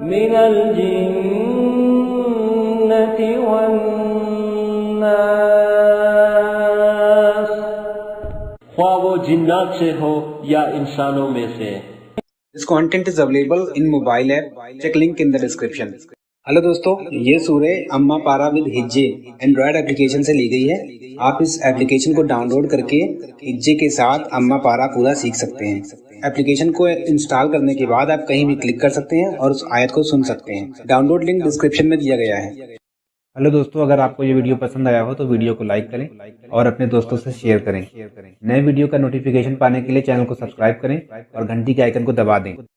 Speaker 2: من الجنة والناس
Speaker 3: خواہ وہ جنات سے ہو یا انسانوں میں سے۔
Speaker 4: This content is available in mobile app. Check link in the description. Hello دوستو، یہ سورہ اما پارہ ود ہجے اینڈرائڈ اپلیکیشن سے لی گئی ہے۔ آپ اس اپلیکیشن کو ڈاؤن لوڈ کر کے ہجے کے ساتھ اما پارہ پورا سیکھ سکتے ہیں۔ اپلیکیشن کو انسٹال کرنے کے بعد آپ کہیں بھی کلک کر سکتے ہیں اور اس آیت کو سن سکتے ہیں۔ ڈاؤن لوڈ لنک ڈسکرپشن میں دیا گیا ہے۔
Speaker 5: ہلو دوستو، اگر آپ کو یہ ویڈیو پسند آیا ہو تو ویڈیو کو لائک کریں اور اپنے دوستوں سے شیئر کریں۔ نئے ویڈیو کا نوٹیفیکیشن پانے کے لیے چینل کو سبسکرائب کریں اور گھنٹی کے آئیکن کو دبا دیں۔